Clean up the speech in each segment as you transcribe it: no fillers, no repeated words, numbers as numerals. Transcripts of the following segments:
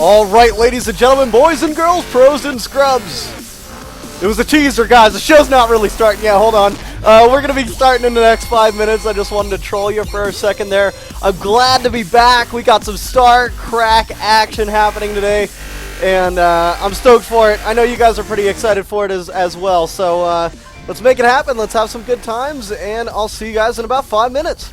Alright, ladies and gentlemen, boys and girls, pros and scrubs. It was a teaser, guys. The show's not really starting yet. Hold on. We're going to be starting in the next 5 minutes. I just wanted to troll you for a second there. I'm glad to be back. We got some Star Crack action happening today, and I'm stoked for it. I know you guys are pretty excited for it as well. So let's make it happen. Let's have some good times, and I'll see you guys in about 5 minutes.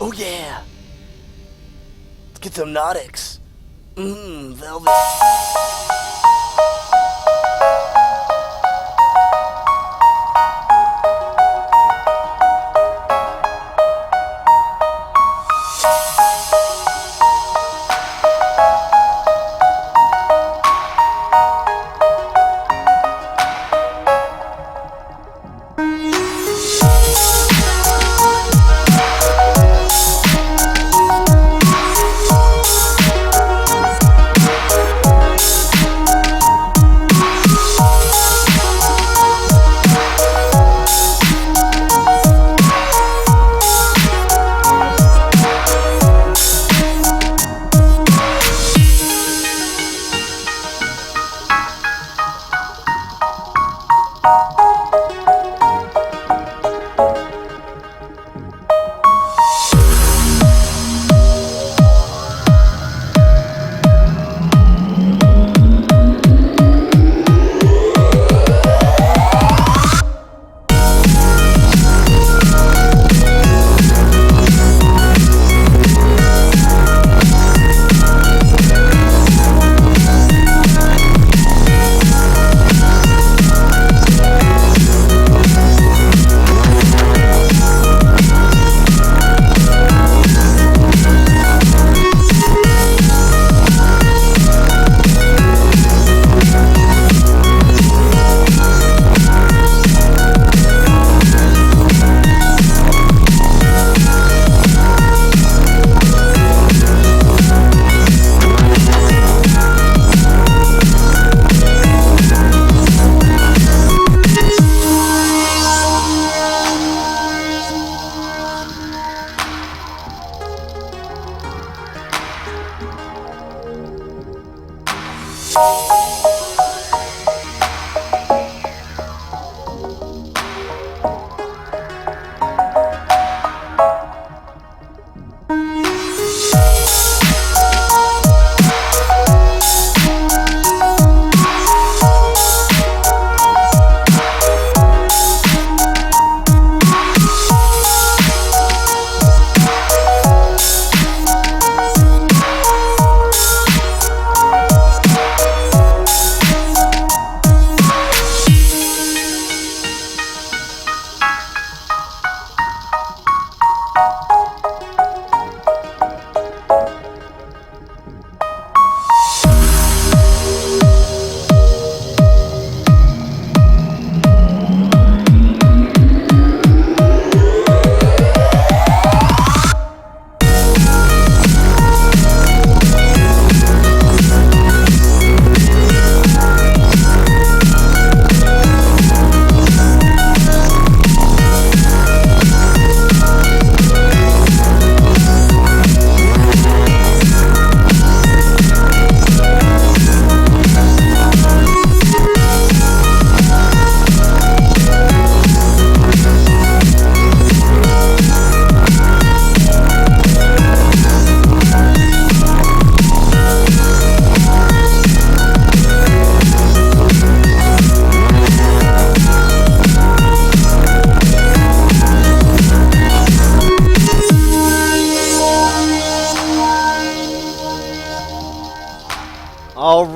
Oh yeah! Let's get some nautics. Velvet.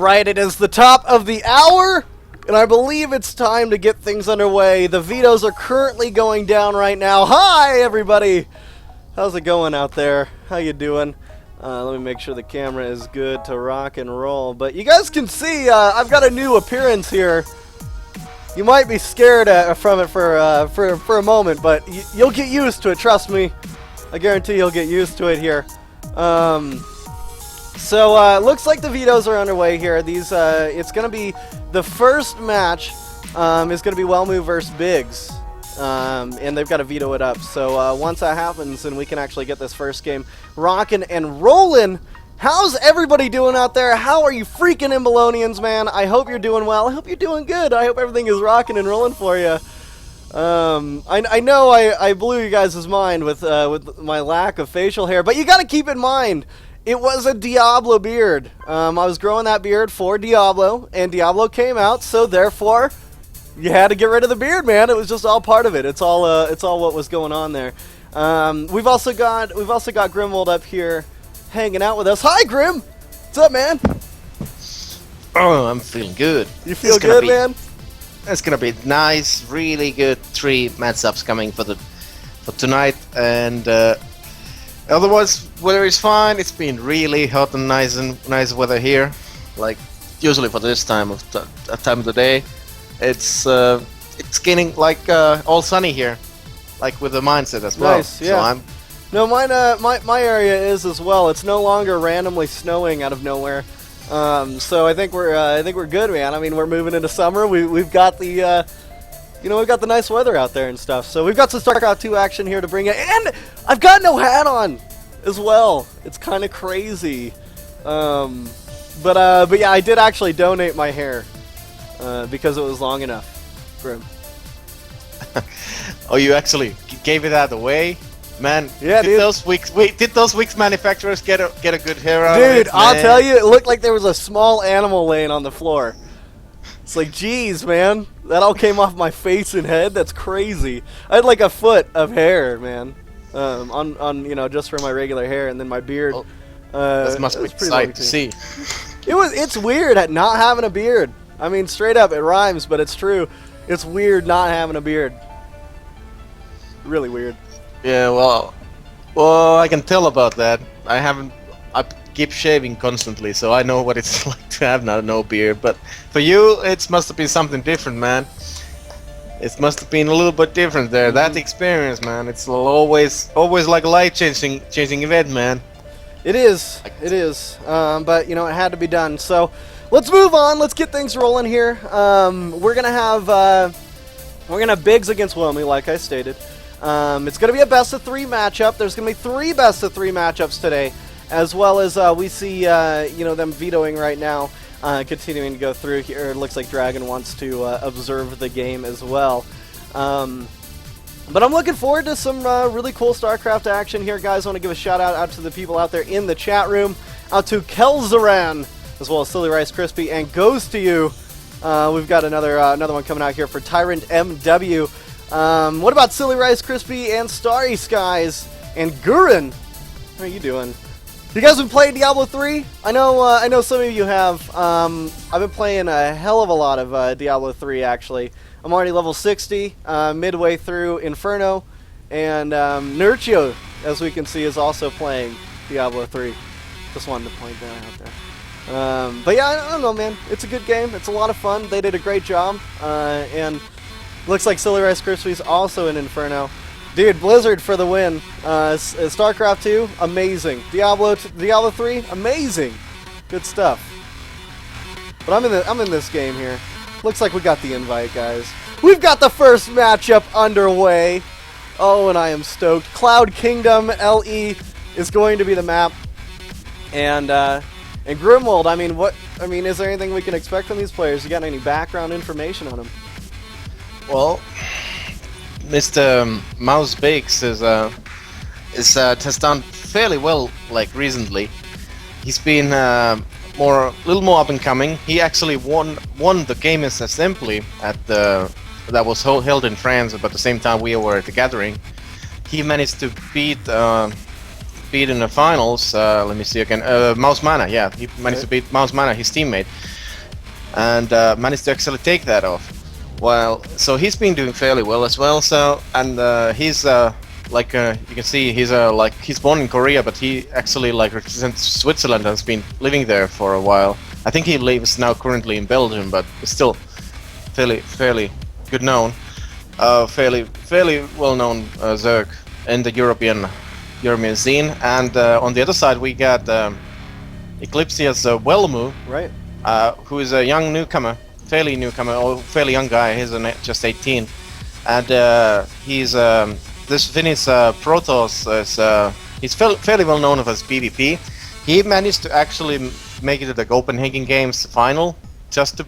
right, it is the top of the hour, and I believe it's time to get things underway. The vetoes are currently going down right now. Hi, everybody! How's it going out there? How you doing? Let me make sure the camera is good to rock and roll. But you guys can see I've got a new appearance here. You might be scared from it for a moment, but you'll get used to it, trust me. I guarantee you'll get used to it here. So looks like the vetoes are underway here. These it's going to be the first match is going to be Wellmu versus Biggs, and they've got to veto it up. So once that happens, and we can actually get this first game rocking and rolling. How's everybody doing out there? How are you freaking Imbalonians, man? I hope you're doing well. I hope you're doing good. I hope everything is rocking and rolling for you. I know I blew you guys' mind with my lack of facial hair, but you got to keep in mind. It was a Diablo beard. I was growing that beard for Diablo, and Diablo came out, so therefore, you had to get rid of the beard, man. It was just all part of it. It's all what was going on there. We've also got Grimwold up here, hanging out with us. Hi, Grim. What's up, man? Oh, I'm feeling good. You feel good, man? It's gonna be nice, really good 3 matchups coming for tonight, and otherwise, weather is fine. It's been really hot and nice weather here. Like usually for this time of the day, it's getting like all sunny here, like with the mindset as well. Nice, yeah. So no, mine, my area is as well. It's no longer randomly snowing out of nowhere. So I think we're good, man. I mean, we're moving into summer. We've got the we've got the nice weather out there and stuff. So we've got some StarCraft 2 action here to bring you, and I've got no hat on as well. It's kind of crazy. But yeah, I did actually donate my hair because it was long enough. Grim. Oh, you actually gave it out away? Man, yeah, did those Wix manufacturers get a good hair out of it? Dude, I'll tell you, it looked like there was a small animal laying on the floor. It's like, geez, man, that all came off my face and head. That's crazy. I had like a foot of hair, man, on just for my regular hair, and then my beard. Well, this must be a sight to see. It's weird at not having a beard. I mean, straight up, it rhymes, but it's true. It's weird not having a beard. Really weird. Yeah, well, I can tell about that. I keep shaving constantly, so I know what it's like to have no beard. But for you, it must have been something different, man. It must have been a little bit different there. That experience, man, it's always like a life-changing event, man. It is. It is. But it had to be done. So let's move on. Let's get things rolling here. We're gonna have Biggs against Wilmy, like I stated. It's going to be a best-of-3 matchup. There's going to be 3 best-of-3 matchups today, as well as we see, them vetoing right now, continuing to go through here. It looks like Dragon wants to observe the game as well. But I'm looking forward to some really cool StarCraft action here, guys. I want to give a shout-out to the people out there in the chat room, out to Kelzaran, as well as Silly Rice Crispy, and Goes to You. We've got another one coming out here for Tyrant MW. What about Silly Rice Crispy and Starry Skies and Gurren? How are you doing? You guys been playing Diablo 3? I know some of you have. I've been playing a hell of a lot of Diablo 3 actually. I'm already level 60, midway through Inferno, and Nurchio, as we can see, is also playing Diablo 3. Just wanted to point that out there. But yeah, I don't know, man. It's a good game. It's a lot of fun. They did a great job, and looks like Silly Rice Krispies also in Inferno. Dude, Blizzard for the win. StarCraft 2, amazing. Diablo 3, amazing. Good stuff. But I'm in this game here. Looks like we got the invite, guys. We've got the first matchup underway. Oh, and I am stoked. Cloud Kingdom LE is going to be the map. And Grimwold, I mean, is there anything we can expect from these players? You got any background information on them? Well, Mr. Mouse Bakes has done fairly well, like recently. He's been a little more up and coming. He actually won the Gamers Assembly that was held in France, but at the same time we were at the gathering. He managed to beat in the finals. Let me see again. Mouse Mana, yeah, he managed to beat Mouse Mana, his teammate. and managed to actually take that off. Well, so he's been doing fairly well as well. So, and he's like you can see, he's like he's born in Korea, but he actually like represents Switzerland and has been living there for a while. I think he lives now currently in Belgium, but is still fairly good known, fairly well known Zerg in the European scene. And on the other side we got Eclypsia's Welmu, Right. who is a young newcomer, fairly young guy. He's just 18, and he's this Finnish Protoss is he's fairly well known as PvP. He managed to actually make it to the Copenhagen Games final, just to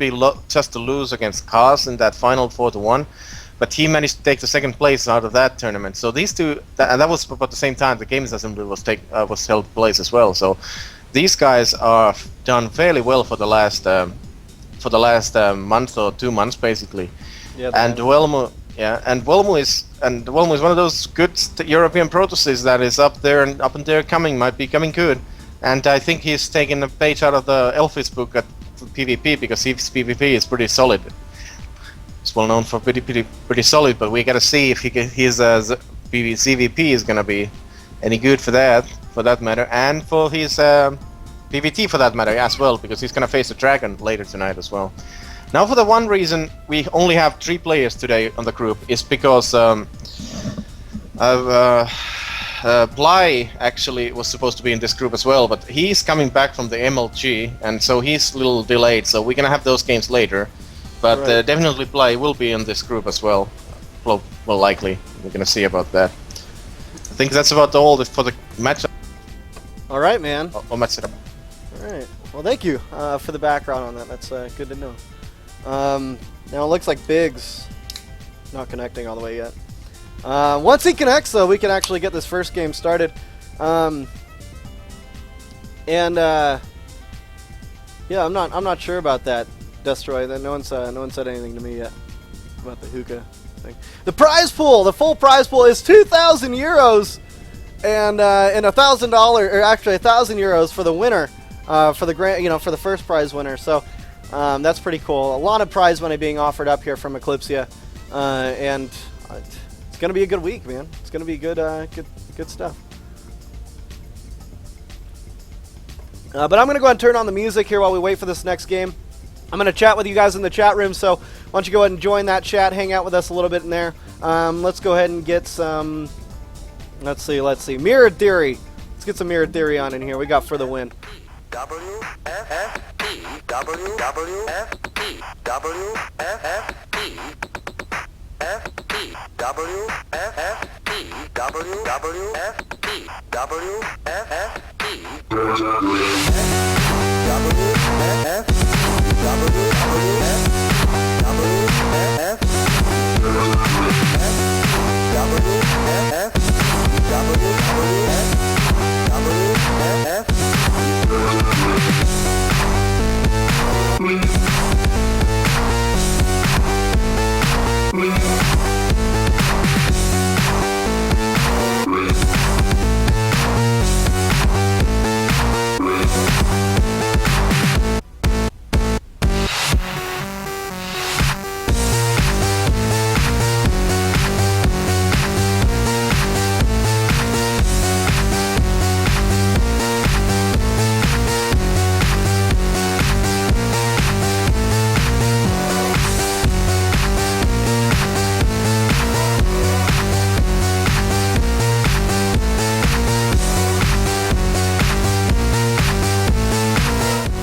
lose against Kaz in that final 4-1. But he managed to take the second place out of that tournament. So these two, and that was about the same time the Games Assembly was held place as well. So these guys are done fairly well for the last month or 2 months basically. Yeah. And Welmu, Welmu is one of those good European Protosses that is up there coming, might be coming good. And I think he's taken a page out of the Elfis book at PvP, because his PvP is pretty solid. It's well known for pretty solid, but we gotta see if his CVP is gonna be any good for that matter, and for his PvT for that matter as well, because he's gonna face a dragon later tonight as well. Now, for the one reason we only have 3 players today on the group is because Bly actually was supposed to be in this group as well, but he's coming back from the MLG, and so he's a little delayed, so we're gonna have those games later. But Right. definitely Bly will be in this group as well. Well, likely. We're gonna see about that. I think that's about all for the match. All right, man. Or match setup. All right. Well, thank you for the background on that. That's good to know. Now it looks like Biggs not connecting all the way yet. Once he connects, though, we can actually get this first game started. Yeah, I'm not sure about that, Destroy. That no one said anything to me yet about the hookah thing. The prize pool, the full prize pool, is 2,000 euros, and $1,000, or actually 1,000 euros for the winner, for the grand, for the first prize winner. So that's pretty cool. A lot of prize money being offered up here from Eclypsia, and it's gonna be a good week, man. It's gonna be good stuff. But I'm gonna go ahead and turn on the music here while we wait for this next game. I'm going to chat with you guys in the chat room, so why don't you go ahead and join that chat, hang out with us a little bit in there. Let's go ahead and get some, let's see, Mirrored Theory. Let's get some Mirrored Theory on in here. We got For the Win.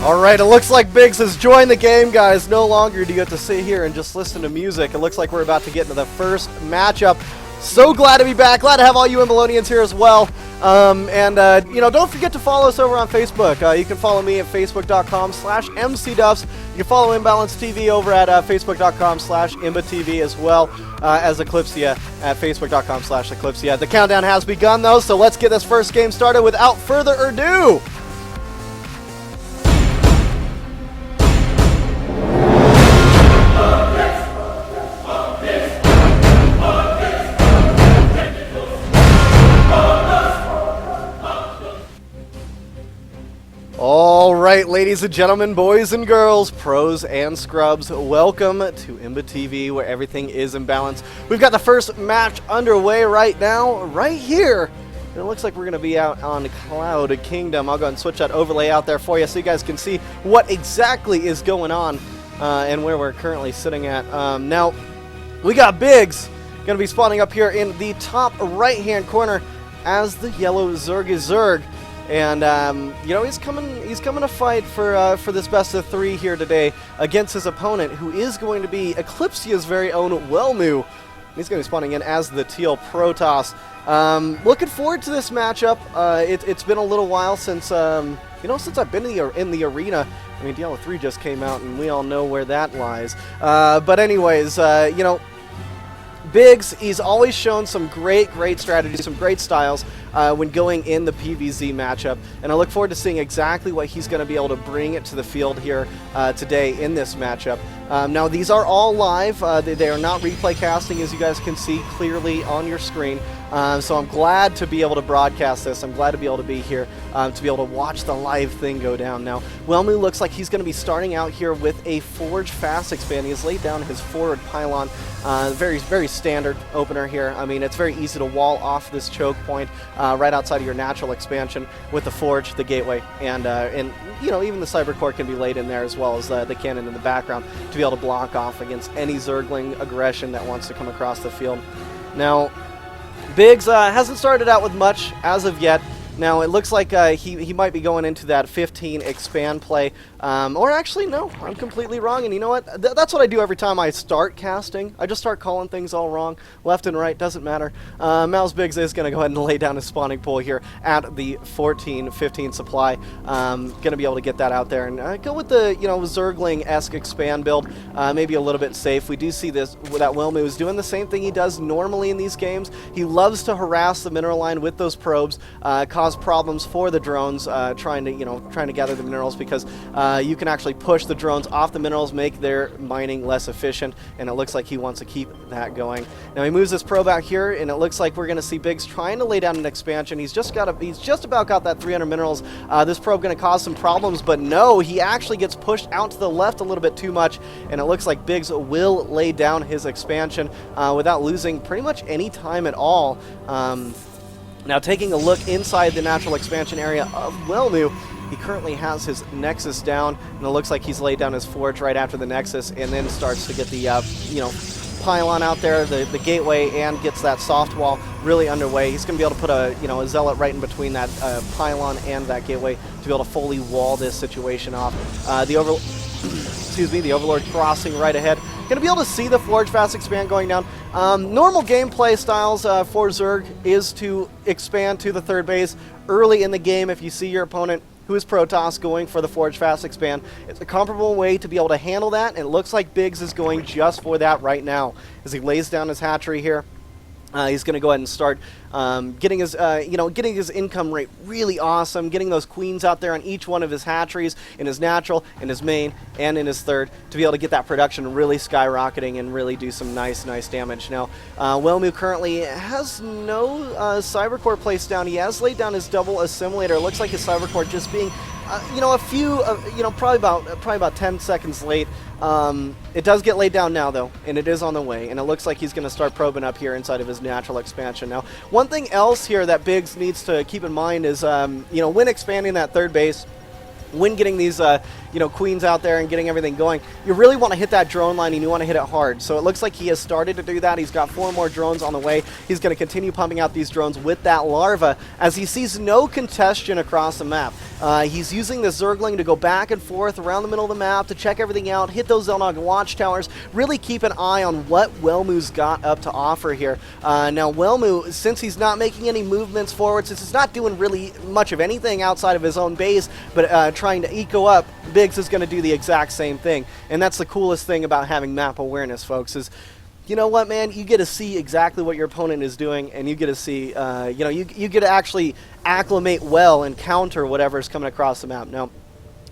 Alright, it looks like Biggs has joined the game, guys. No longer do you have to sit here and just listen to music. It looks like we're about to get into the first matchup. So glad to be back. Glad to have all you IMBAlonians here as well. Don't forget to follow us over on Facebook. You can follow me at facebook.com/mcduffs. You can follow IMBAtv over at facebook.com/IMBAtv, as well as Eclypsia at facebook.com/Eclypsia. The countdown has begun, though, so let's get this first game started without further ado. All right, ladies Ladies and gentlemen, boys and girls, pros and scrubs, welcome to IMBAtv, where everything is in balance. We've got the first match underway right now, right here. And it looks like we're going to be out on Cloud Kingdom. I'll go ahead and switch that overlay out there for you so you guys can see what exactly is going on and where we're currently sitting at. Now, we got Biggs going to be spawning up here in the top right-hand corner as the yellow Zerg is Zerg. And, you know, he's coming to fight for this best of three here today against his opponent, who is going to be Eclypsia's very own Wellmu. He's going to be spawning in as the Teal Protoss. Looking forward to this matchup. It's been a little while since, you know, since I've been in the arena. I mean, Diablo 3 just came out, and we all know where that lies. But anyways, you know, Biggs, he's always shown some great strategies, some great styles when going in the PvZ matchup, and I look forward to seeing exactly what he's going to be able to bring it to the field here today in this matchup. Now, these are all live. They are not replay casting, as you guys can see clearly on your screen. So I'm glad to be able to broadcast this. I'm glad to be able to be here to be able to watch the live thing go down. Now, Wellmu looks like he's going to be starting out here with a Forge Fast expand. He has laid down his forward pylon. Very standard opener here. I mean, it's very easy to wall off this choke point right outside of your natural expansion with the Forge, the Gateway, and you know, even the Cyber Core can be laid in there, as well as the cannon in the background to be able to block off against any Zergling aggression that wants to come across the field. Now, Biggs hasn't started out with much as of yet. Now, it looks like he might be going into that 15 expand play. Or actually, no, I'm completely wrong. And you know what? That's what I do every time I start casting. I just start calling things all wrong. Left and right, doesn't matter. Mouse Biggs is going to go ahead and lay down his spawning pool here at the 14-15 supply. Going to be able to get that out there and go with the, you know, Zergling-esque expand build. Maybe a little bit safe. We do see this, that Wellmu is doing the same thing he does normally in these games. He loves to harass the mineral line with those probes, cause problems for the drones trying to gather the minerals, because you can actually push the drones off the minerals, make their mining less efficient, and it looks like he wants to keep that going. Now he moves this probe out here, and it looks like we're going to see Biggs trying to lay down an expansion. He's just about got that 300 minerals. This probe going to cause some problems, but no, he actually gets pushed out to the left a little bit too much, and it looks like Biggs will lay down his expansion without losing pretty much any time at all. Now, taking a look inside the natural expansion area of Wellmu, he currently has his Nexus down, and it looks like he's laid down his Forge right after the Nexus, and then starts to get the, you know, pylon out there, the gateway, and gets that soft wall really underway. He's going to be able to put a, you know, a zealot right in between that pylon and that gateway to be able to fully wall this situation off. The Overlord crossing right ahead. Going to be able to see the Forge Fast expand going down. Normal gameplay styles for Zerg is to expand to the third base early in the game if you see your opponent, who is Protoss, going for the Forge Fast expand. It's a comparable way to be able to handle that, and it looks like Biggs is going just for that right now as he lays down his hatchery here. He's going to go ahead and start getting his income rate really awesome, getting those queens out there on each one of his hatcheries, in his natural, in his main, and in his third, to be able to get that production really skyrocketing and really do some nice damage. Now, Wellmu currently has no Cyber Core placed down. He has laid down his double assimilator. It looks like his Cyber Core just being you know, a few, you know, probably about 10 seconds late. It does get laid down now, though, and it is on the way, and it looks like he's going to start probing up here inside of his natural expansion. Now, one thing else here that Biggs needs to keep in mind is, you know, when expanding that third base, when getting these, you know, queens out there and getting everything going, you really want to hit that drone line, and you want to hit it hard. So it looks like he has started to do that. He's got 4 more drones on the way. He's going to continue pumping out these drones with that larva as he sees no congestion across the map. He's using the Zergling to go back and forth around the middle of the map to check everything out, hit those Zelnog watchtowers, really keep an eye on what Wellmu's got up to offer here. Now, Wellmu, since he's not making any movements forward, since he's not doing really much of anything outside of his own base, but trying to eco up, Biggs is going to do the exact same thing. And that's the coolest thing about having map awareness, folks, is, you know what, man, you get to see exactly what your opponent is doing, and you get to see, you know, you get to actually acclimate well and counter whatever's coming across the map. Now,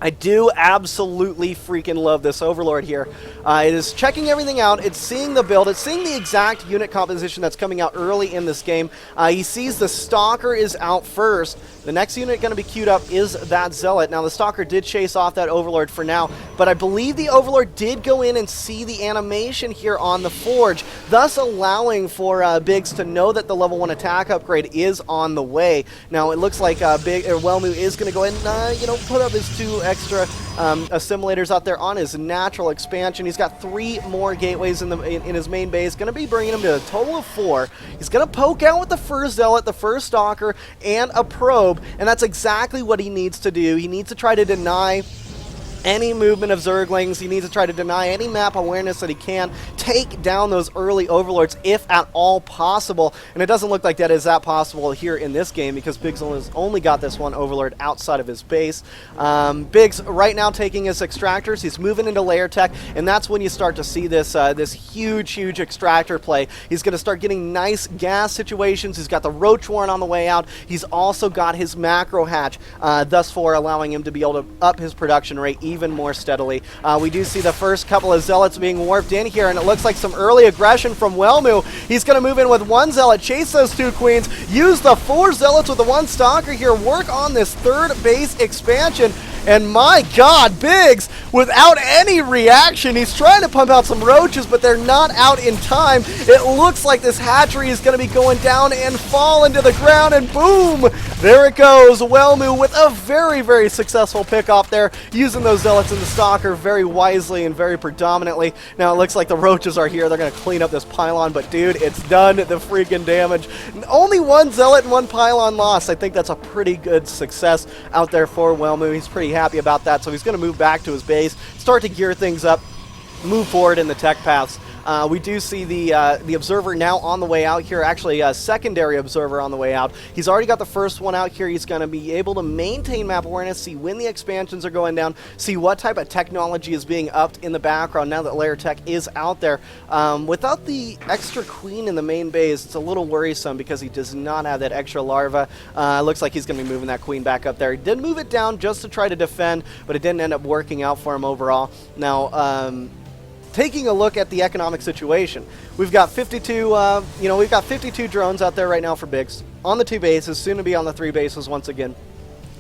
I do absolutely freaking love this Overlord here. It is checking everything out. It's seeing the build. It's seeing the exact unit composition that's coming out early in this game. He sees the Stalker is out first. The next unit going to be queued up is that Zealot. Now, the Stalker did chase off that Overlord for now, but I believe the Overlord did go in and see the animation here on the Forge, thus allowing for Biggs to know that the level 1 attack upgrade is on the way. Now, it looks like Wellmu is going to go ahead and, you know, put up his 2 extra assimilators out there on his natural expansion. He's got 3 more gateways in his main base, going to be bringing him to a total of 4. He's going to poke out with the first Zealot, the first Stalker, and a Probe, and that's exactly what he needs to do. He needs to try to deny any movement of Zerglings. He needs to try to deny any map awareness that he can, take down those early Overlords if at all possible, and it doesn't look like that is that possible here in this game because Biggs has only got this one Overlord outside of his base. Biggs right now taking his extractors, he's moving into layer tech, and that's when you start to see this this huge extractor play. He's going to start getting nice gas situations. He's got the Roach Warren on the way out. He's also got his macro hatch, thus for allowing him to be able to up his production rate even more steadily. We do see the first couple of Zealots being warped in here, and it looks like some early aggression from Wellmu. He's going to move in with 1 Zealot, chase those 2 Queens, use the 4 Zealots with the 1 Stalker here, work on this 3rd base expansion, and my god, Biggs, without any reaction, he's trying to pump out some Roaches, but they're not out in time. It looks like this hatchery is going to be going down and fall into the ground, and boom, there it goes. Wellmu with a very successful pick off there, using those Zealots and the Stalker very wisely and very predominantly. Now it looks like the Roaches are here. They're going to clean up this pylon, but dude, it's done the freaking damage. Only 1 Zealot and 1 pylon lost. I think that's a pretty good success out there for Wellmu. He's pretty happy about that, so he's going to move back to his base, start to gear things up, move forward in the tech paths. We do see the Observer now on the way out here, actually a secondary Observer on the way out. He's already got the first one out here. He's going to be able to maintain map awareness, see when the expansions are going down, see what type of technology is being upped in the background now that layer tech is out there. Without the extra Queen in the main base, it's a little worrisome because he does not have that extra larva. Looks like he's going to be moving that Queen back up there. He did move it down just to try to defend, but it didn't end up working out for him overall. Now, taking a look at the economic situation, we've got 52 drones out there right now for Biggs on the 2 bases, soon to be on the 3 bases once again.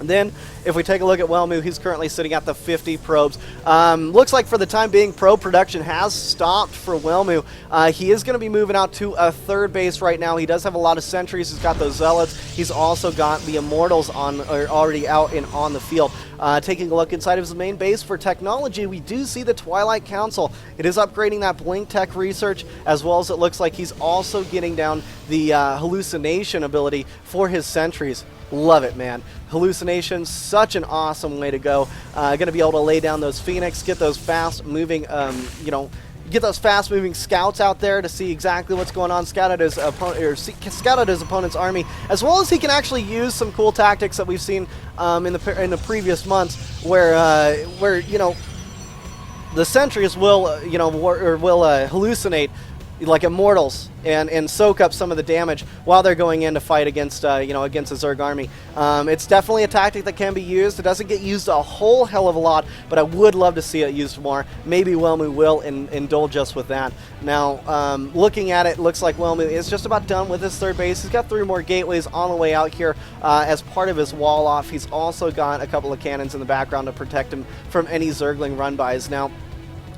And then, if we take a look at Wellmu, he's currently sitting at the 50 probes. Looks like for the time being, probe production has stopped for Wellmu. He is going to be moving out to a 3rd base right now. He does have a lot of sentries. He's got those Zealots. He's also got the Immortals already out and on the field. Taking a look inside of his main base for technology, we do see the Twilight Council. It is upgrading that Blink Tech research, as well as it looks like he's also getting down the hallucination ability for his sentries. Love it, man. Hallucination, such an awesome way to go. Going to be able to lay down those Phoenix, get those fast-moving, get those fast-moving scouts out there to see exactly what's going on, scout out his opponent's army, as well as he can actually use some cool tactics that we've seen in the previous months, where the sentries will hallucinate like Immortals and soak up some of the damage while they're going in to fight against against the Zerg army. It's definitely a tactic that can be used. It doesn't get used a whole hell of a lot, but I would love to see it used more. Maybe Wellmu will indulge us with that. Now, looking at it, looks like Wellmu is just about done with his 3rd base. He's got 3 more gateways on the way out here as part of his wall off. He's also got a couple of cannons in the background to protect him from any Zergling run-bys. Now,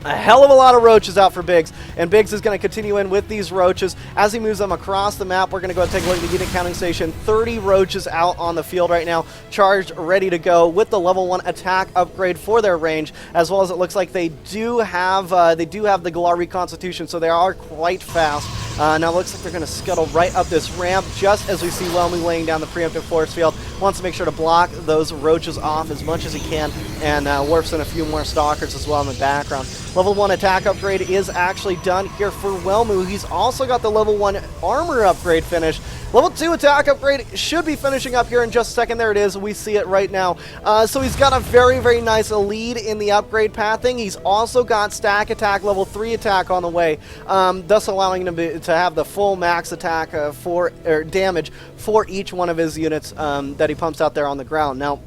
a hell of a lot of Roaches out for Biggs, and Biggs is going to continue in with these Roaches. As he moves them across the map, we're going to go and take a look at the unit counting station. 30 Roaches out on the field right now, charged, ready to go with the level 1 attack upgrade for their range, as well as it looks like they do have the Galar Reconstitution, so they are quite fast. Now it looks like they're going to scuttle right up this ramp just as we see Wellmu laying down the preemptive force field. Wants to make sure to block those Roaches off as much as he can, and warps in a few more Stalkers as well in the background. Level 1 attack upgrade is actually done here for Wellmu. He's also got the level 1 armor upgrade finished. Level 2 attack upgrade should be finishing up here in just a second. There it is. We see it right now. So he's got a very very nice lead in the upgrade pathing. He's also got stack attack, level 3 attack on the way, thus allowing him to have the full max attack damage for each one of his units that he pumps out there on the ground. Now,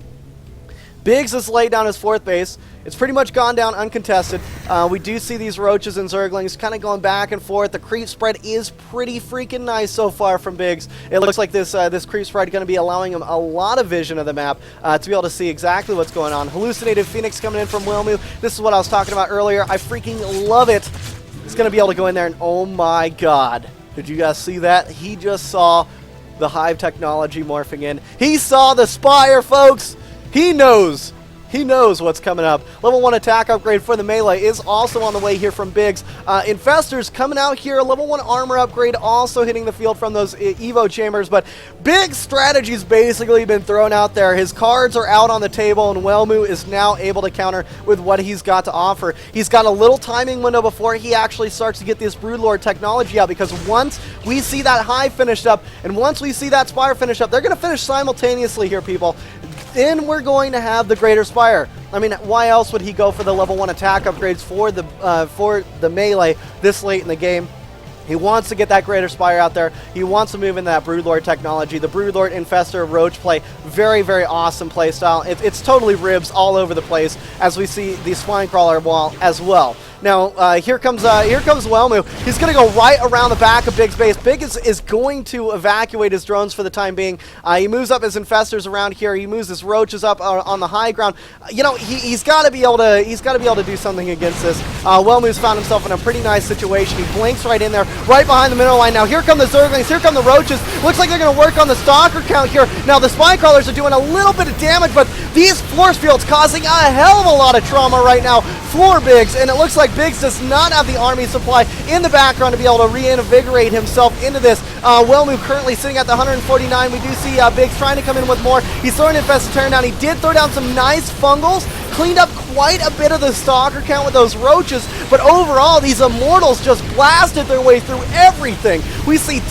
Biggs has laid down his 4th base. It's pretty much gone down uncontested. We do see these roaches and zerglings kind of going back and forth. The creep spread is pretty freaking nice so far from Biggs. It looks like this creep spread going to be allowing him a lot of vision of the map to be able to see exactly what's going on. Hallucinated Phoenix coming in from Wilmu. This is what I was talking about earlier. I freaking love it. He's going to be able to go in there and oh my god. Did you guys see that? He just saw the Hive technology morphing in. He saw the Spire, folks. He knows. He knows what's coming up. Level 1 attack upgrade for the melee is also on the way here from Biggs. Infestors coming out here. Level 1 armor upgrade also hitting the field from those Evo chambers. But Biggs' strategy's basically been thrown out there. His cards are out on the table, and Welmu is now able to counter with what he's got to offer. He's got a little timing window before he actually starts to get this Broodlord technology out, because once we see that Hive finished up, and once we see that Spire finished up, they're going to finish simultaneously here, people. Then we're going to have the Greater Spire. I mean, why else would he go for the level 1 attack upgrades for the melee this late in the game? He wants to get that Greater Spire out there. He wants to move into that Broodlord technology. The Broodlord Infestor Roach play, very, very awesome play style. It's totally ribs all over the place as we see the Swine Crawler wall as well. Now, here comes Welmu. He's going to go right around the back of Biggs' base. Biggs is going to evacuate his drones for the time being. He moves up his infestors around here. He moves his roaches up on the high ground. You know, he's got to be able to do something against this. Welmu's found himself in a pretty nice situation. He blinks right in there, right behind the mineral line. Now, here come the Zerglings. Here come the roaches. Looks like they're going to work on the stalker count here. Now, the Spine Crawlers are doing a little bit of damage, but these force fields causing a hell of a lot of trauma right now for Biggs, and it looks like Biggs does not have the army supply in the background to be able to reinvigorate himself into this. Welmu currently sitting at the 149. We do see Biggs trying to come in with more. He's throwing Infested down. He did throw down some nice fungals, cleaned up quite a bit of the stalker count with those roaches, but overall these Immortals just blasted their way through everything. We see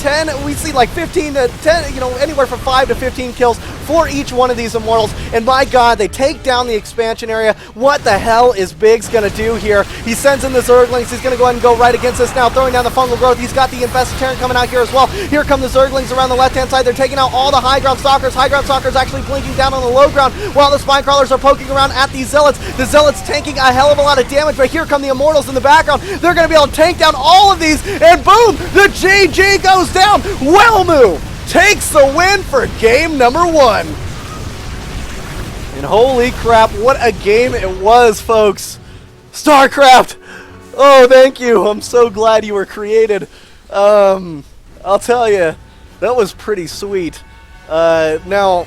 like 15 to 10, you know, anywhere from 5 to 15 kills for each one of these Immortals, and my god, they take down the expansion area. What the hell is Biggs gonna do here? He sends in the Zerglings. He's gonna go ahead and go right against this now, throwing down the fungal growth. He's got the Infested Terran coming out here as well. Here come the Zerglings around the left-hand side. They're taking out all the high ground stalkers. High ground stalkers actually blinking down on the low ground while the Spine Crawlers are poking around at these Zealots. The Zealots tanking a hell of a lot of damage, but here come the Immortals in the background. They're gonna be able to tank down all of these, and boom, the GG goes down. Welmu takes the win for game number 1. And holy crap, what a game it was, folks. StarCraft! Oh, thank you. I'm so glad you were created. I'll tell you, that was pretty sweet. Now,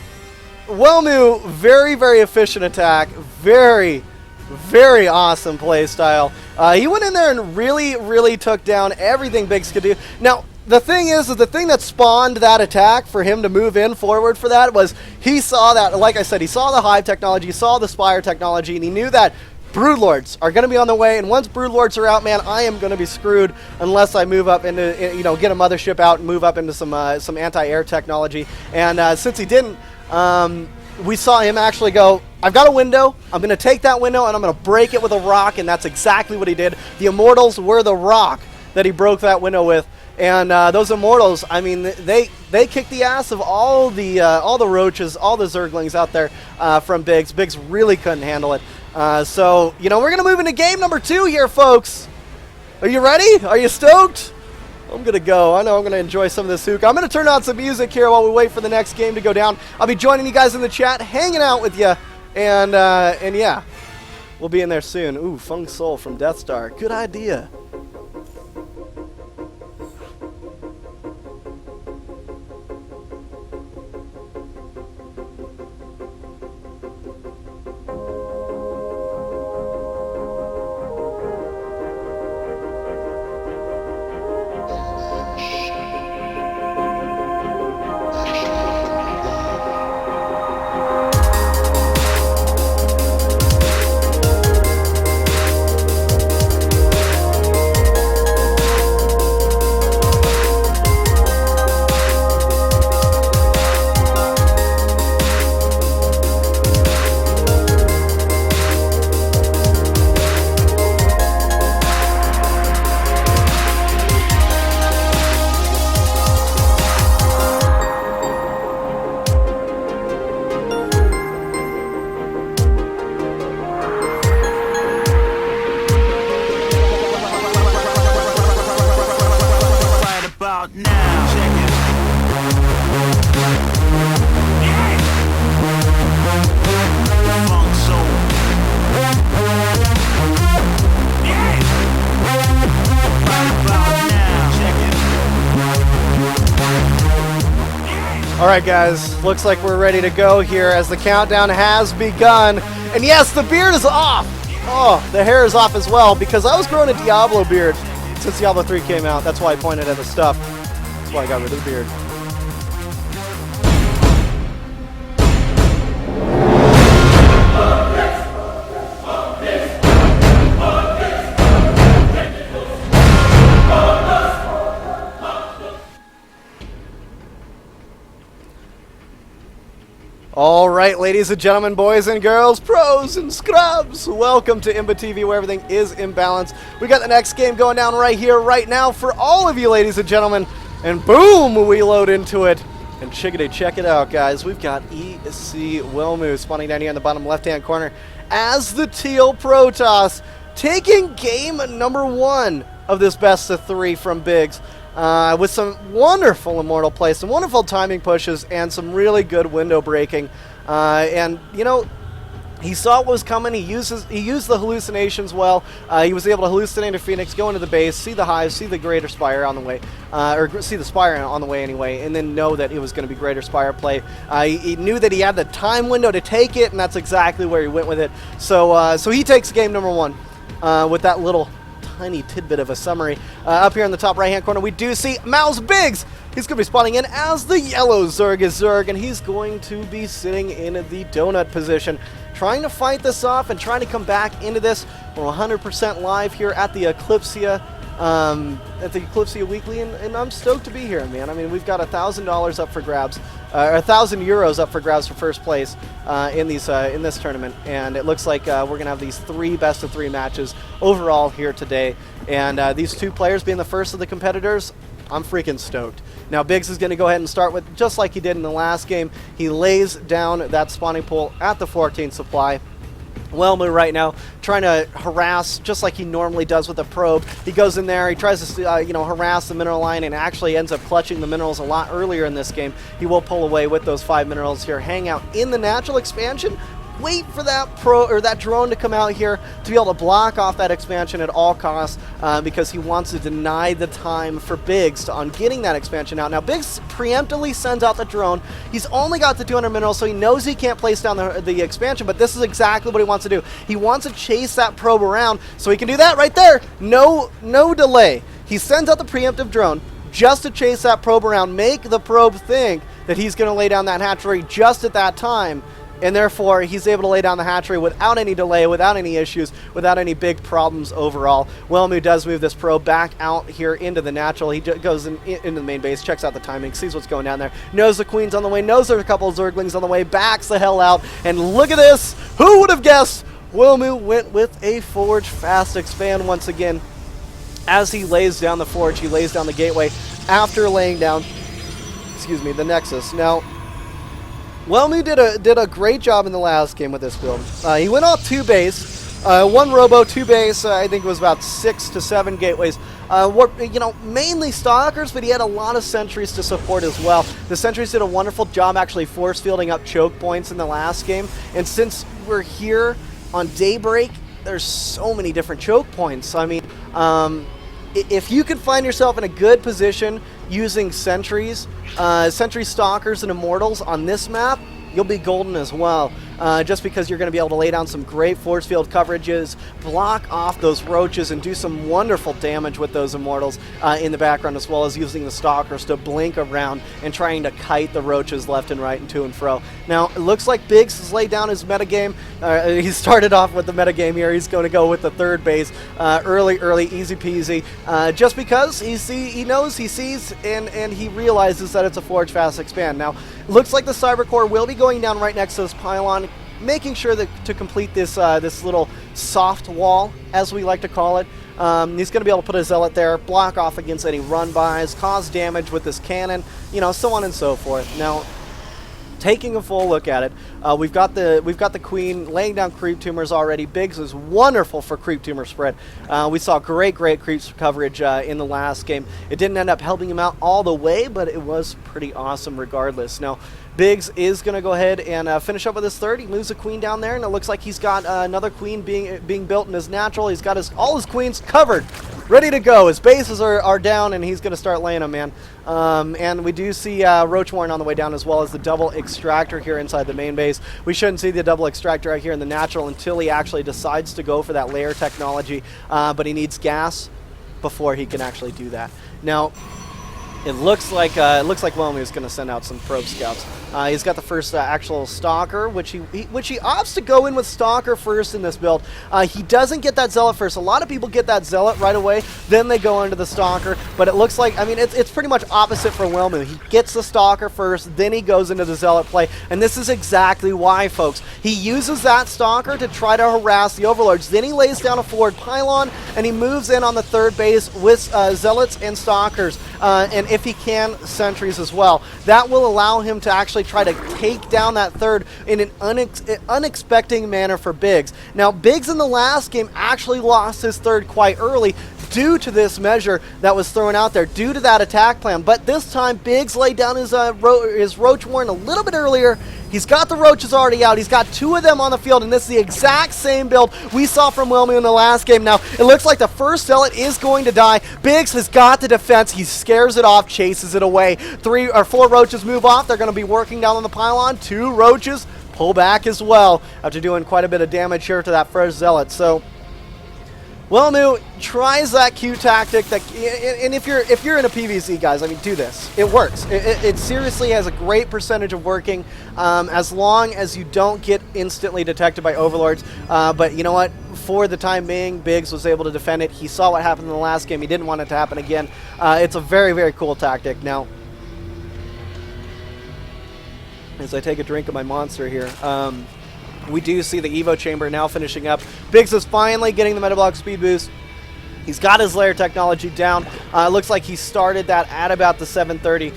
Welmu, very, very efficient attack. Very, very awesome play style. He went in there and really, really took down everything Biggs could do. Now, the thing is the thing that spawned that attack for him to move in forward for that was he saw that, like I said, he saw the Hive technology, he saw the Spire technology, and he knew that Broodlords are going to be on the way, and once Broodlords are out, man, I am going to be screwed unless I move up into, you know, get a mothership out and move up into some anti-air technology. And since he didn't, we saw him actually go, I've got a window, I'm going to take that window and I'm going to break it with a rock, and that's exactly what he did. The Immortals were the rock that he broke that window with. And those Immortals, I mean, they kicked the ass of all the roaches, all the Zerglings out there from Biggs. Biggs really couldn't handle it. So, you know, we're going to move into game number 2 here, folks. Are you ready? Are you stoked? I'm going to go. I know I'm going to enjoy some of this hook. I'm going to turn on some music here while we wait for the next game to go down. I'll be joining you guys in the chat, hanging out with you. And yeah, we'll be in there soon. Ooh, Feng Soul from Death Star. Good idea. about now? Check it. Funk soul. Right about now. Check it. Alright guys, looks like we're ready to go here as the countdown has begun. And yes, the beard is off! Oh, the hair is off as well because I was growing a Diablo beard since Diablo 3 came out. That's why I pointed at the stuff. That's why I got rid of the beard. All right, ladies and gentlemen, boys and girls, pros and scrubs, welcome to IMBAtv, where everything is in balance. We got the next game going down right here, right now, for all of you, ladies and gentlemen. And boom, we load into it. And chickadee, check it out, guys. We've got EC Wilmu spawning down here in the bottom left-hand corner as the Teal Protoss, taking game number 1 of this best-of-3 from Biggs. With some wonderful immortal play, some wonderful timing pushes, and some really good window breaking. And you know, he saw what was coming. He used the hallucinations well. He was able to hallucinate a Phoenix, go into the base, see the hive, see the Greater Spire on the way, or see the Spire on the way anyway, and then know that it was going to be Greater Spire play. He knew that he had the time window to take it, and that's exactly where he went with it. So, so he takes game number 1 with that little tiny tidbit of a summary. Up here in the top right hand corner we do see Mouse Biggs. He's going to be spawning in as the yellow Zerg is Zerg, and he's going to be sitting in the donut position, trying to fight this off and trying to come back into this. We're 100% live here at the Eclypsia Weekly, and I'm stoked to be here, man. I mean, we've got $1,000 up for grabs, or 1,000 euros up for grabs for first place in this tournament, and it looks like we're gonna have these 3 best-of-3 matches overall here today. And these 2 players being the first of the competitors, I'm freaking stoked. Now Biggs is going to go ahead and start with, just like he did in the last game, he lays down that spawning pool at the 14th supply. Whelmu right now trying to harass just like he normally does with a probe. He goes in there, he tries to harass the mineral line, and actually ends up clutching the minerals a lot earlier in this game. He will pull away with those 5 minerals here, hang out in the natural expansion, wait for that drone to come out here to be able to block off that expansion at all costs, because he wants to deny the time for Biggs on getting that expansion out. Now Biggs preemptively sends out the drone. He's only got the 200 minerals, so he knows he can't place down the expansion, but this is exactly what he wants to do. He wants to chase that probe around, so he can do that right there. No delay. He sends out the preemptive drone just to chase that probe around, make the probe think that he's going to lay down that hatchery just at that time, and therefore he's able to lay down the hatchery without any delay, without any issues, without any big problems overall. Whelmu does move this probe back out here into the natural. He goes into the main base, checks out the timing, sees what's going down there, knows the queen's on the way, knows there's a couple of Zerglings on the way, backs the hell out, and look at this! Who would have guessed? Whelmu went with a Forge fast expand once again. As he lays down the Forge, he lays down the gateway after laying down, the Nexus. Now, Whelmu did a great job in the last game with this build. He went off 2 base, 1 robo, 2 base. I think it was about 6 to 7 gateways. Mainly stalkers, but he had a lot of sentries to support as well. The sentries did a wonderful job actually force fielding up choke points in the last game. And since we're here on Daybreak, there's so many different choke points. I mean, if you could find yourself in a good position using sentries, sentry stalkers and immortals on this map, you'll be golden as well. Just because you're going to be able to lay down some great force field coverages, block off those roaches, and do some wonderful damage with those immortals in the background, as well as using the stalkers to blink around and trying to kite the roaches left and right and to and fro. Now, it looks like Biggs has laid down his metagame. He started off with the metagame here. He's going to go with the 3rd base. Early, easy peasy. Just because he knows, he sees, and he realizes that it's a Forge fast expand. Now, looks like the Cyber Core will be going down right next to this pylon, making sure that to complete this this little soft wall, as we like to call it. He's going to be able to put a Zealot there, block off against any run-bys, cause damage with this cannon, so on and so forth. Now, taking a full look at it. We've got the queen laying down creep tumors already. Biggs is wonderful for creep tumor spread. We saw great creeps coverage in the last game. It didn't end up helping him out all the way, but it was pretty awesome regardless. Now, Biggs is going to go ahead and finish up with his third. He moves a queen down there, and it looks like he's got another queen being built in his natural. He's got all his queens covered, ready to go. His bases are down, and he's going to start laying them, man. And we do see Roach Warren on the way down, as well as the double extractor here inside the main base. We shouldn't see the double extractor out here in the natural until he actually decides to go for that layer technology, but he needs gas before he can actually do that. Now, it looks like Whelmy is going to send out some probe scouts. He's got the first actual stalker, which he opts to go in with stalker first in this build. He doesn't get that zealot first. A lot of people get that zealot right away, then they go into the stalker. But it looks like, I mean, it's pretty much opposite for Whelmy. He gets the stalker first, then he goes into the zealot play, and this is exactly why, folks. He uses that stalker to try to harass the overlords. Then he lays down a forward pylon, and he moves in on the third base with zealots and stalkers, and if he can, sentries as well. That will allow him to actually try to take down that third in an unexpected manner for Biggs. Now, Biggs in the last game actually lost his third quite early due to this measure that was thrown out there, due to that attack plan. But this time, Biggs laid down his Roach Warren a little bit earlier. He's got the roaches already out. He's got two of them on the field, and this is the exact same build we saw from Whelmy in the last game. Now, it looks like the first zealot is going to die. Biggs has got the defense. He scares it off, chases it away. 3 or 4 roaches move off. They're going to be working down on the pylon. 2 roaches pull back as well after doing quite a bit of damage here to that first zealot. So, Whelmy tries that Q tactic, and if you're in a PvZ, guys, I mean, do this. It works. It seriously has a great percentage of working, as long as you don't get instantly detected by overlords. But you know what? For the time being, Biggs was able to defend it. He saw what happened in the last game. He didn't want it to happen again. It's a very cool tactic. Now, as I take a drink of my monster here, we do see the Evo chamber now finishing up. Biggs is finally getting the metabolic speed boost. He's got his layer technology down. Looks like he started that at about the 7:30,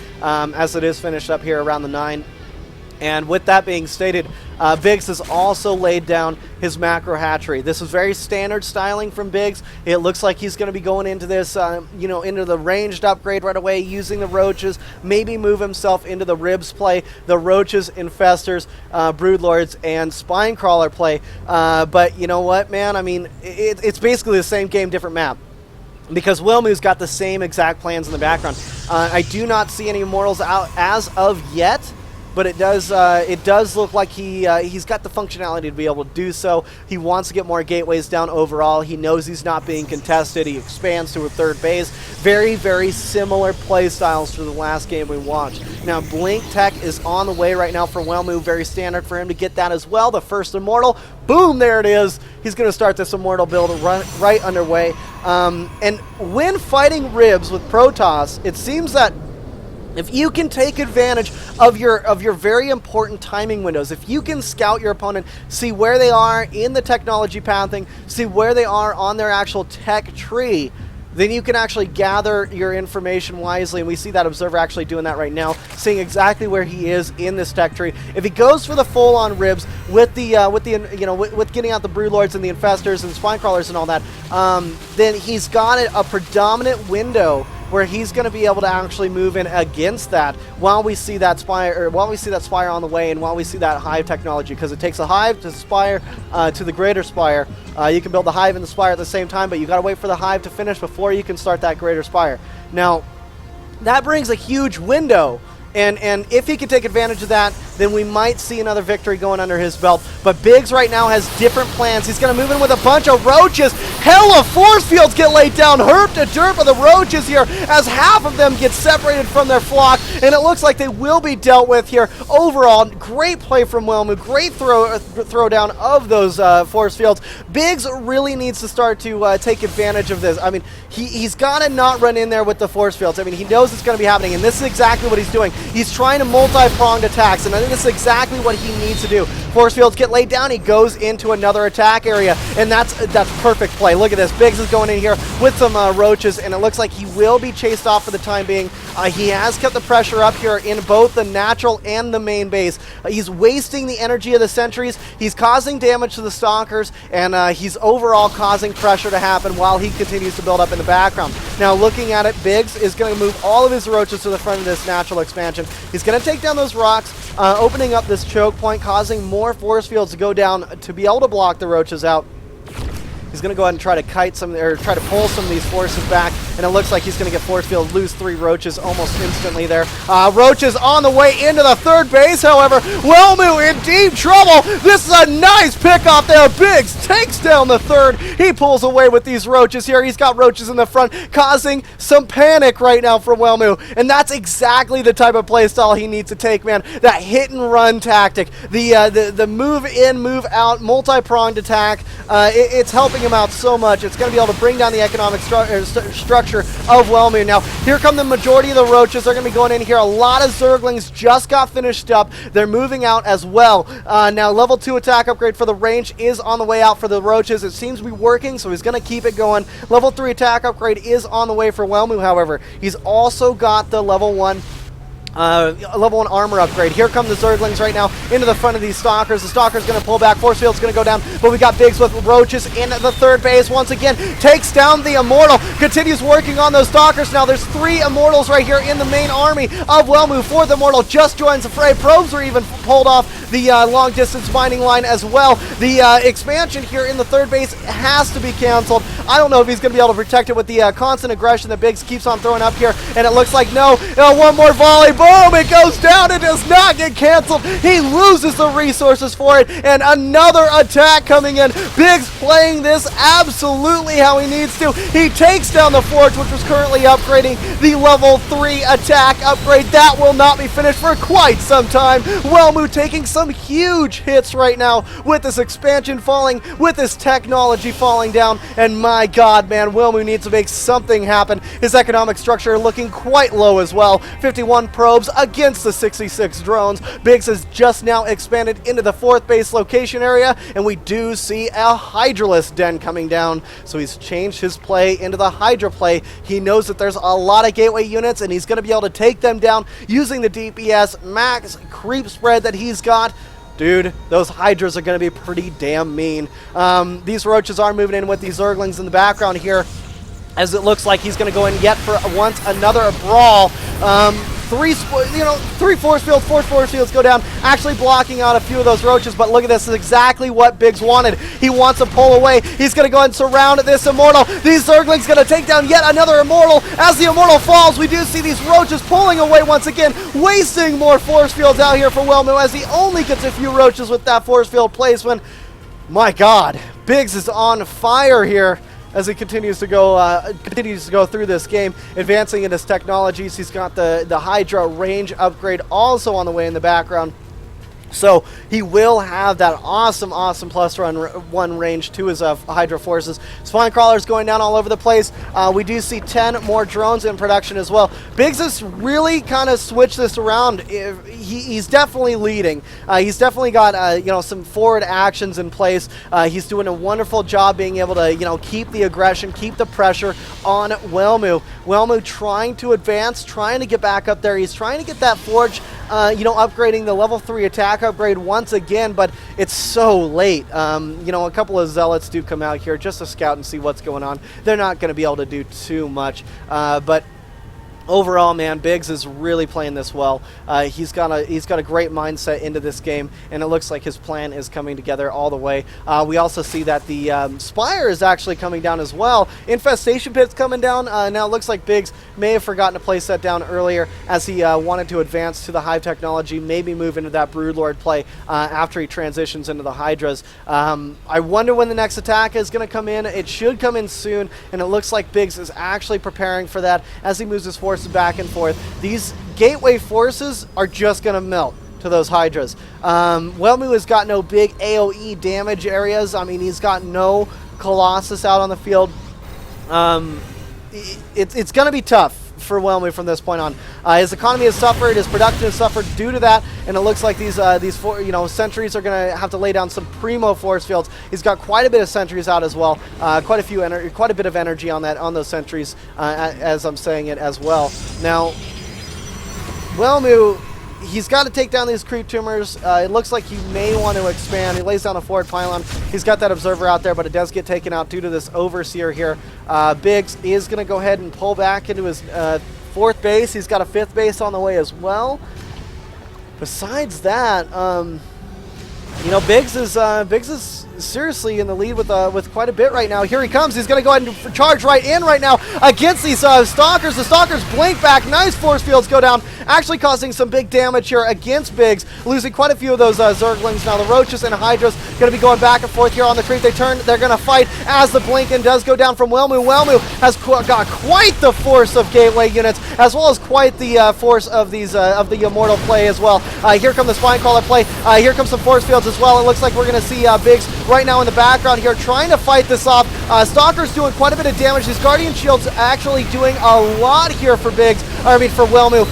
as it is finished up here around the 9. And with that being stated, Biggs has also laid down his macro hatchery. This is very standard styling from Biggs. It looks like he's going to be going into this, into the ranged upgrade right away, using the roaches, maybe move himself into the ribs play, the roaches, infestors, broodlords, and spinecrawler play. But you know what, man? I mean, it's basically the same game, different map, because Whelmy's got the same exact plans in the background. I do not see any immortals out as of yet, but it does look like he's got the functionality to be able to do so. He wants to get more gateways down overall. He knows he's not being contested. He expands to a third base. Very similar play styles to the last game we watched. Now, Blink Tech is on the way right now for Whelmy. Very standard for him to get that as well. The first immortal, boom, there it is. He's going to start this immortal build right underway. And when fighting ribs with Protoss, it seems that if you can take advantage of your very important timing windows, if you can scout your opponent, see where they are in the technology pathing, see where they are on their actual tech tree, then you can actually gather your information wisely, and we see that observer actually doing that right now, seeing exactly where he is in this tech tree. If he goes for the full-on ribs with getting out the broodlords and the infestors and the spinecrawlers and all that, then he's got a predominant window where he's going to be able to actually move in against that while we see that spire on the way, and while we see that hive technology, because it takes a hive to spire to the greater spire. You can build the hive and the spire at the same time, but you got to wait for the hive to finish before you can start that greater spire. Now, that brings a huge window, and if he can take advantage of that, then we might see another victory going under his belt. But Biggs right now has different plans. He's going to move in with a bunch of roaches. Hella force fields get laid down. Herp to derp of the roaches here, as half of them get separated from their flock, and it looks like they will be dealt with here. Overall, great play from Whelmy. Great throw down of those force fields. Biggs really needs to start to take advantage of this. I mean, he's got to not run in there with the force fields. I mean, he knows it's going to be happening, and this is exactly what he's doing. He's trying to multi-pronged attacks, and I think this is exactly what he needs to do. Force fields get laid down. He goes into another attack area, and that's perfect play. Look at this. Biggs is going in here with some roaches, and it looks like he will be chased off for the time being. He has kept the pressure up here in both the natural and the main base. He's wasting the energy of the sentries. He's causing damage to the stalkers, and he's overall causing pressure to happen while he continues to build up in the background. Now, looking at it, Biggs is going to move all of his roaches to the front of this natural expansion. He's going to take down those rocks, opening up this choke point, causing more force fields to go down to be able to block the roaches out. He's going to go ahead and try to try to pull some of these forces back, and it looks like he's going to get force field, lose 3 roaches almost instantly there. Roaches on the way into the third base, however. Whelmu in deep trouble. This is a nice pick off there. Biggs takes down the third. He pulls away with these roaches here. He's got roaches in the front, causing some panic right now for Whelmu, and that's exactly the type of play style he needs to take, man. That hit and run tactic, the move in, move out, multi-pronged attack. It's helping him out so much. It's going to be able to bring down the economic structure of Whelmu. Now, here come the majority of the roaches. They're going to be going in here. A lot of Zerglings just got finished up. They're moving out as well. Now, level 2 attack upgrade for the range is on the way out for the roaches. It seems to be working, so he's going to keep it going. Level 3 attack upgrade is on the way for Whelmu, however. He's also got the level 1 armor upgrade. Here come the Zerglings right now into the front of these Stalkers. The Stalker's going to pull back. Force field's going to go down, but we got Biggs with roaches in the third base once again. Takes down the Immortal. Continues working on those Stalkers. Now there's 3 Immortals right here in the main army of Whelmu. 4th Immortal just joins the fray. Probes are even pulled off the long distance mining line as well. The expansion here in the third base has to be canceled. I don't know if he's going to be able to protect it with the constant aggression that Biggs keeps on throwing up here, and it looks like no. One more volley. Boom! It goes down. It does not get canceled. He loses the resources for it, and another attack coming in. Biggs playing this absolutely how he needs to. He takes down the Forge, which was currently upgrading the level 3 attack upgrade. That will not be finished for quite some time. Whelmu taking some huge hits right now with this expansion falling, with this technology falling down, and my god, man, Whelmu needs to make something happen. His economic structure looking quite low as well. 51 probes against the 66 drones. Biggs has just now expanded into the 4th base location area, and we do see a Hydralisk den coming down. So he's changed his play into the Hydra play. He knows that there's a lot of gateway units, and he's going to be able to take them down using the DPS max creep spread that he's got. Dude, those Hydras are going to be pretty damn mean. These roaches are moving in with these Zerglings in the background here, as it looks like he's going to go in yet for once another brawl. 3 force fields go down, actually blocking out a few of those roaches, but look at this. This is exactly what Biggs wanted. He wants to pull away. He's going to go ahead and surround this Immortal. These Zerglings going to take down yet another Immortal. As the Immortal falls, we do see these roaches pulling away once again, wasting more force fields out here for Whelmu, as he only gets a few roaches with that force field placement. My god, Biggs is on fire here as he continues to go through this game, advancing in his technologies. He's got the Hydra range upgrade also on the way in the background. So he will have that awesome +1 range to his Hydra forces. Spine crawlers going down all over the place. We do see 10 more drones in production as well. Biggs has really kind of switched this around. He's definitely leading. He's definitely got some forward actions in place. He's doing a wonderful job being able to keep the aggression, keep the pressure on Whelmu. Whelmu trying to advance, trying to get back up there. He's trying to get that Forge, upgrading the level 3 attack upgrade once again, but it's so late. A couple of zealots do come out here just to scout and see what's going on. They're not going to be able to do too much, but overall, man, Biggs is really playing this well. He's got a great mindset into this game, and it looks like his plan is coming together all the way. We also see that the Spire is actually coming down as well. Infestation Pit's coming down. Now it looks like Biggs may have forgotten to place that down earlier, as he wanted to advance to the Hive technology, maybe move into that Broodlord play after he transitions into the Hydras. I wonder when the next attack is going to come in. It should come in soon, and it looks like Biggs is actually preparing for that as he moves his forces back and forth. These gateway forces are just going to melt to those Hydras. Whelmu has got no big AoE damage areas. I mean, he's got no Colossus out on the field. It's going to be tough for Whelmy from this point on. His economy has suffered, his production has suffered due to that, and it looks like these sentries are going to have to lay down some primo force fields. He's got quite a bit of sentries out as well, quite a bit of energy on those sentries, as I'm saying it as well. Now, Whelmy, he's got to take down these creep tumors. It looks like he may want to expand. He lays down a forward pylon. He's got that observer out there, but it does get taken out due to this overseer here. Biggs is going to go ahead and pull back into his 4th base. He's got a 5th base on the way as well. Besides that, Biggs is seriously in the lead with quite a bit right now. Here he comes. He's going to go ahead and charge right in right now against these Stalkers. The Stalkers blink back. Nice force fields go down, actually causing some big damage here against Biggs, losing quite a few of those Zerglings. Now the Roaches and Hydras going to be going back and forth here on the creep. They're going to fight as the Blinken does go down from Whelmy. Whelmy has got quite the force of gateway units, as well as quite the force of these of the Immortal play as well. Here come the Spinecrawler play. Here comes some force fields as well. It looks like we're going to see Biggs right now in the background here trying to fight this off. Stalker's doing quite a bit of damage. These Guardian Shields actually doing a lot here for Whelmy.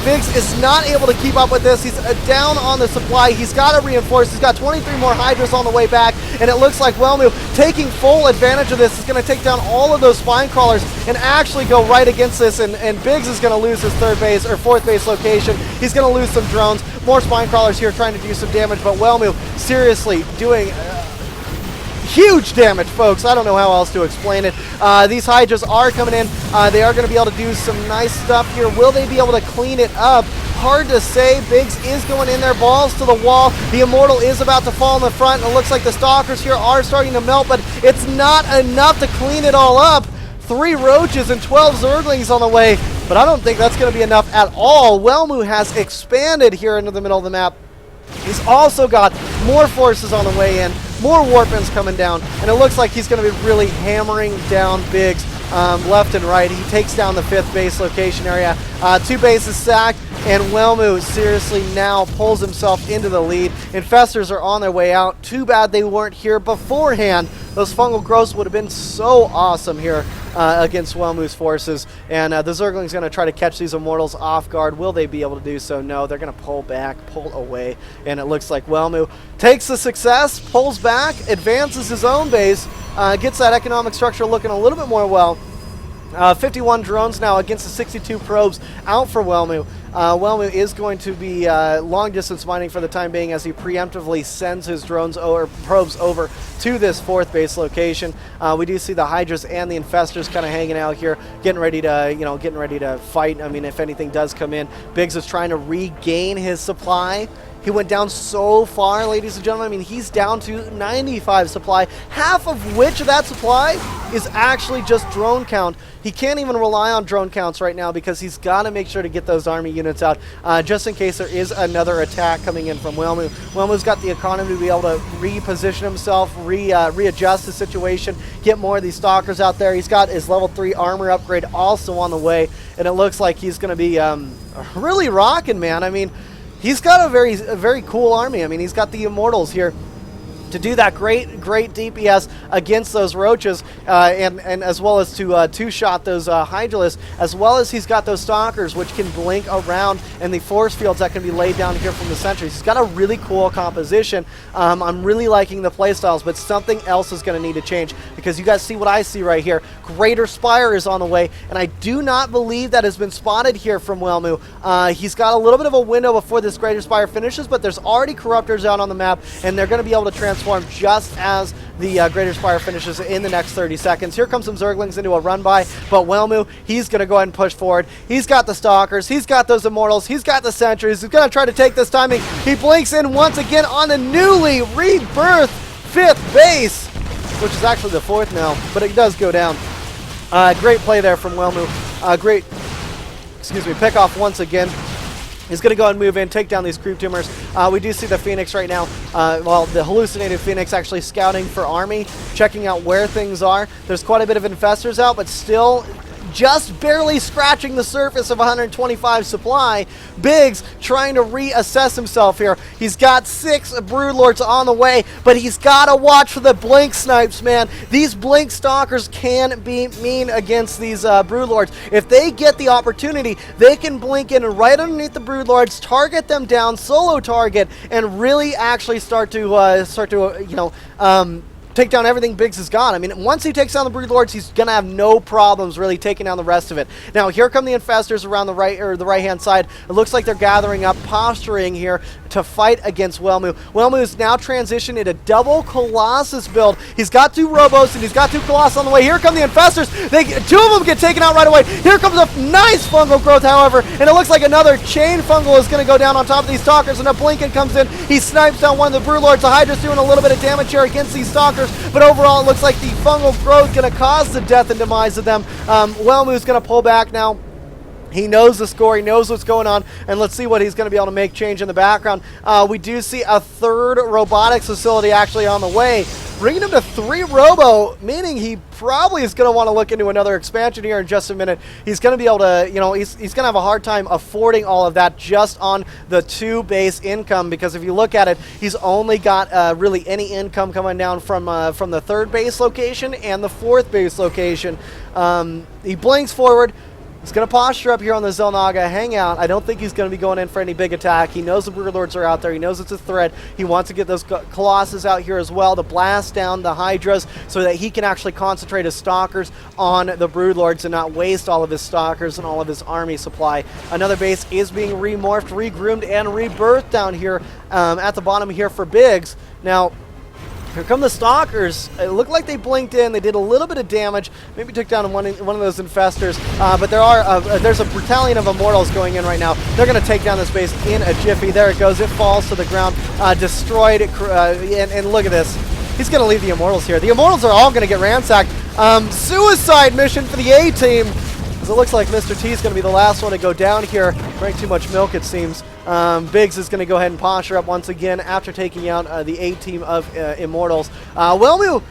Biggs is not able to keep up with this. He's down on the supply. He's got to reinforce. He's got 23 more Hydras on the way back, and it looks like Whelmy taking full advantage of this is going to take down all of those spine crawlers and actually go right against this, and Biggs is going to lose his 3rd base or 4th base location. He's going to lose some drones. More spine crawlers here trying to do some damage, but Whelmy seriously doing huge damage, folks. I don't know how else to explain it. These Hydras are coming in. They are going to be able to do some nice stuff here. Will they be able to clean it up? Hard to say. Biggs is going in there, balls to the wall. The Immortal is about to fall in the front, and it looks like the Stalkers here are starting to melt, but it's not enough to clean it all up. 3 Roaches and 12 Zerglings on the way, but I don't think that's going to be enough at all. Whelmy has expanded here into the middle of the map. He's also got more forces on the way in, more Warpins coming down, and it looks like he's going to be really hammering down Biggs left and right. He takes down the 5th base location area. 2 bases sacked, and Whelmy seriously now pulls himself into the lead. Infestors are on their way out. Too bad they weren't here beforehand. Those fungal growths would have been so awesome here against Whelmy's forces. And the Zergling's going to try to catch these Immortals off guard. Will they be able to do so? No, they're going to pull back, pull away. And it looks like Whelmy takes the success, pulls back, advances his own base, gets that economic structure looking a little bit more well. 51 drones now against the 62 probes out for Whelmy. Whelmy is going to be long distance mining for the time being as he preemptively sends his drones or probes over to this 4th base location. We do see the Hydras and the Infestors kind of hanging out here, getting ready to fight. I mean, if anything does come in, Biggs is trying to regain his supply. He went down so far, ladies and gentlemen. I mean, he's down to 95 supply, half of which of that supply is actually just drone count. He can't even rely on drone counts right now because he's got to make sure to get those army units out just in case there is another attack coming in from Whelmy. Whelmy's got the economy to be able to reposition himself, readjust the situation, get more of these Stalkers out there. He's got his level 3 armor upgrade also on the way, and it looks like he's going to be really rocking, man. I mean, he's got a very cool army. I mean, he's got the Immortals here to do that great DPS against those Roaches, and as well as to two-shot those Hydralisks, as well as he's got those Stalkers, which can blink around, and the force fields that can be laid down here from the sentries. He's got a really cool composition. I'm really liking the playstyles, but something else is going to need to change, because you guys see what I see right here. Greater Spire is on the way, and I do not believe that has been spotted here from Whelmy. He's got a little bit of a window before this Greater Spire finishes, but there's already Corruptors out on the map, and they're going to be able to transform just as the Greater Spire finishes in the next 30 seconds. Here comes some Zerglings into a run-by, but Whelmy, he's going to go ahead and push forward. He's got the Stalkers, he's got those Immortals, he's got the Sentries. He's going to try to take this timing. He blinks in once again on the newly rebirthed 5th base, which is actually the 4th now, but it does go down. Great play there from Whelmy. Great, pick off once again. He's going to go ahead and move in, take down these creep tumors. We do see the Phoenix right now. The hallucinated Phoenix actually scouting for army, checking out where things are. There's quite a bit of Infestors out, but still just barely scratching the surface of 125 supply. Biggs trying to reassess himself here. He's got 6 Broodlords on the way, but he's got to watch for the blink snipes, man. These blink stalkers can be mean against these Broodlords. If they get the opportunity, they can blink in right underneath the Broodlords, target them down, solo target, and really actually start to take down everything Biggs has got. I mean, once he takes down the Broodlords, he's going to have no problems really taking down the rest of it. Now, here come the Infestors around the right-hand side. It looks like they're gathering up, posturing here to fight against Whelmu. Whelmu is now transitioned into double Colossus build. He's got 2 Robos and he's got 2 Colossus on the way. Here come the Infestors. 2 of them get taken out right away. Here comes a nice fungal growth, however, and it looks like another chain fungal is going to go down on top of these stalkers, and a Blinken comes in. He snipes down one of the Broodlords. The Hydra's doing a little bit of damage here against these stalkers, but overall it looks like the fungal growth going to cause the death and demise of them. Whelmu's going to pull back now. He knows the score, he knows what's going on, and let's see what he's going to be able to make change in the background. We do see a 3rd robotics facility actually on the way, bringing him to 3 robo, meaning he probably is going to want to look into another expansion here in just a minute. He's going to be able to, he's going to have a hard time affording all of that just on the 2 base income, because if you look at it, he's only got really any income coming down from the 3rd base location and the 4th base location. He blinks forward. He's going to posture up here on the Zelnaga hangout. I don't think he's going to be going in for any big attack. He knows the Broodlords are out there. He knows it's a threat. He wants to get those Colossus out here as well to blast down the Hydras so that he can actually concentrate his Stalkers on the Broodlords and not waste all of his Stalkers and all of his army supply. Another base is being remorphed, regroomed, and rebirthed down here at the bottom here for Biggs. Now, here come the Stalkers. It looked like they blinked in. They did a little bit of damage. Maybe took down one of those Infestors. But there's a battalion of Immortals going in right now. They're going to take down this base in a jiffy. There it goes. It falls to the ground. Destroyed. And look at this. He's going to leave the Immortals here. The Immortals are all going to get ransacked. Suicide mission for the A-team. Because it looks like Mr. T is going to be the last one to go down here. Drank too much milk, it seems. Biggs is going to go ahead and posture up once again after taking out the A-team of Immortals. Whelmu,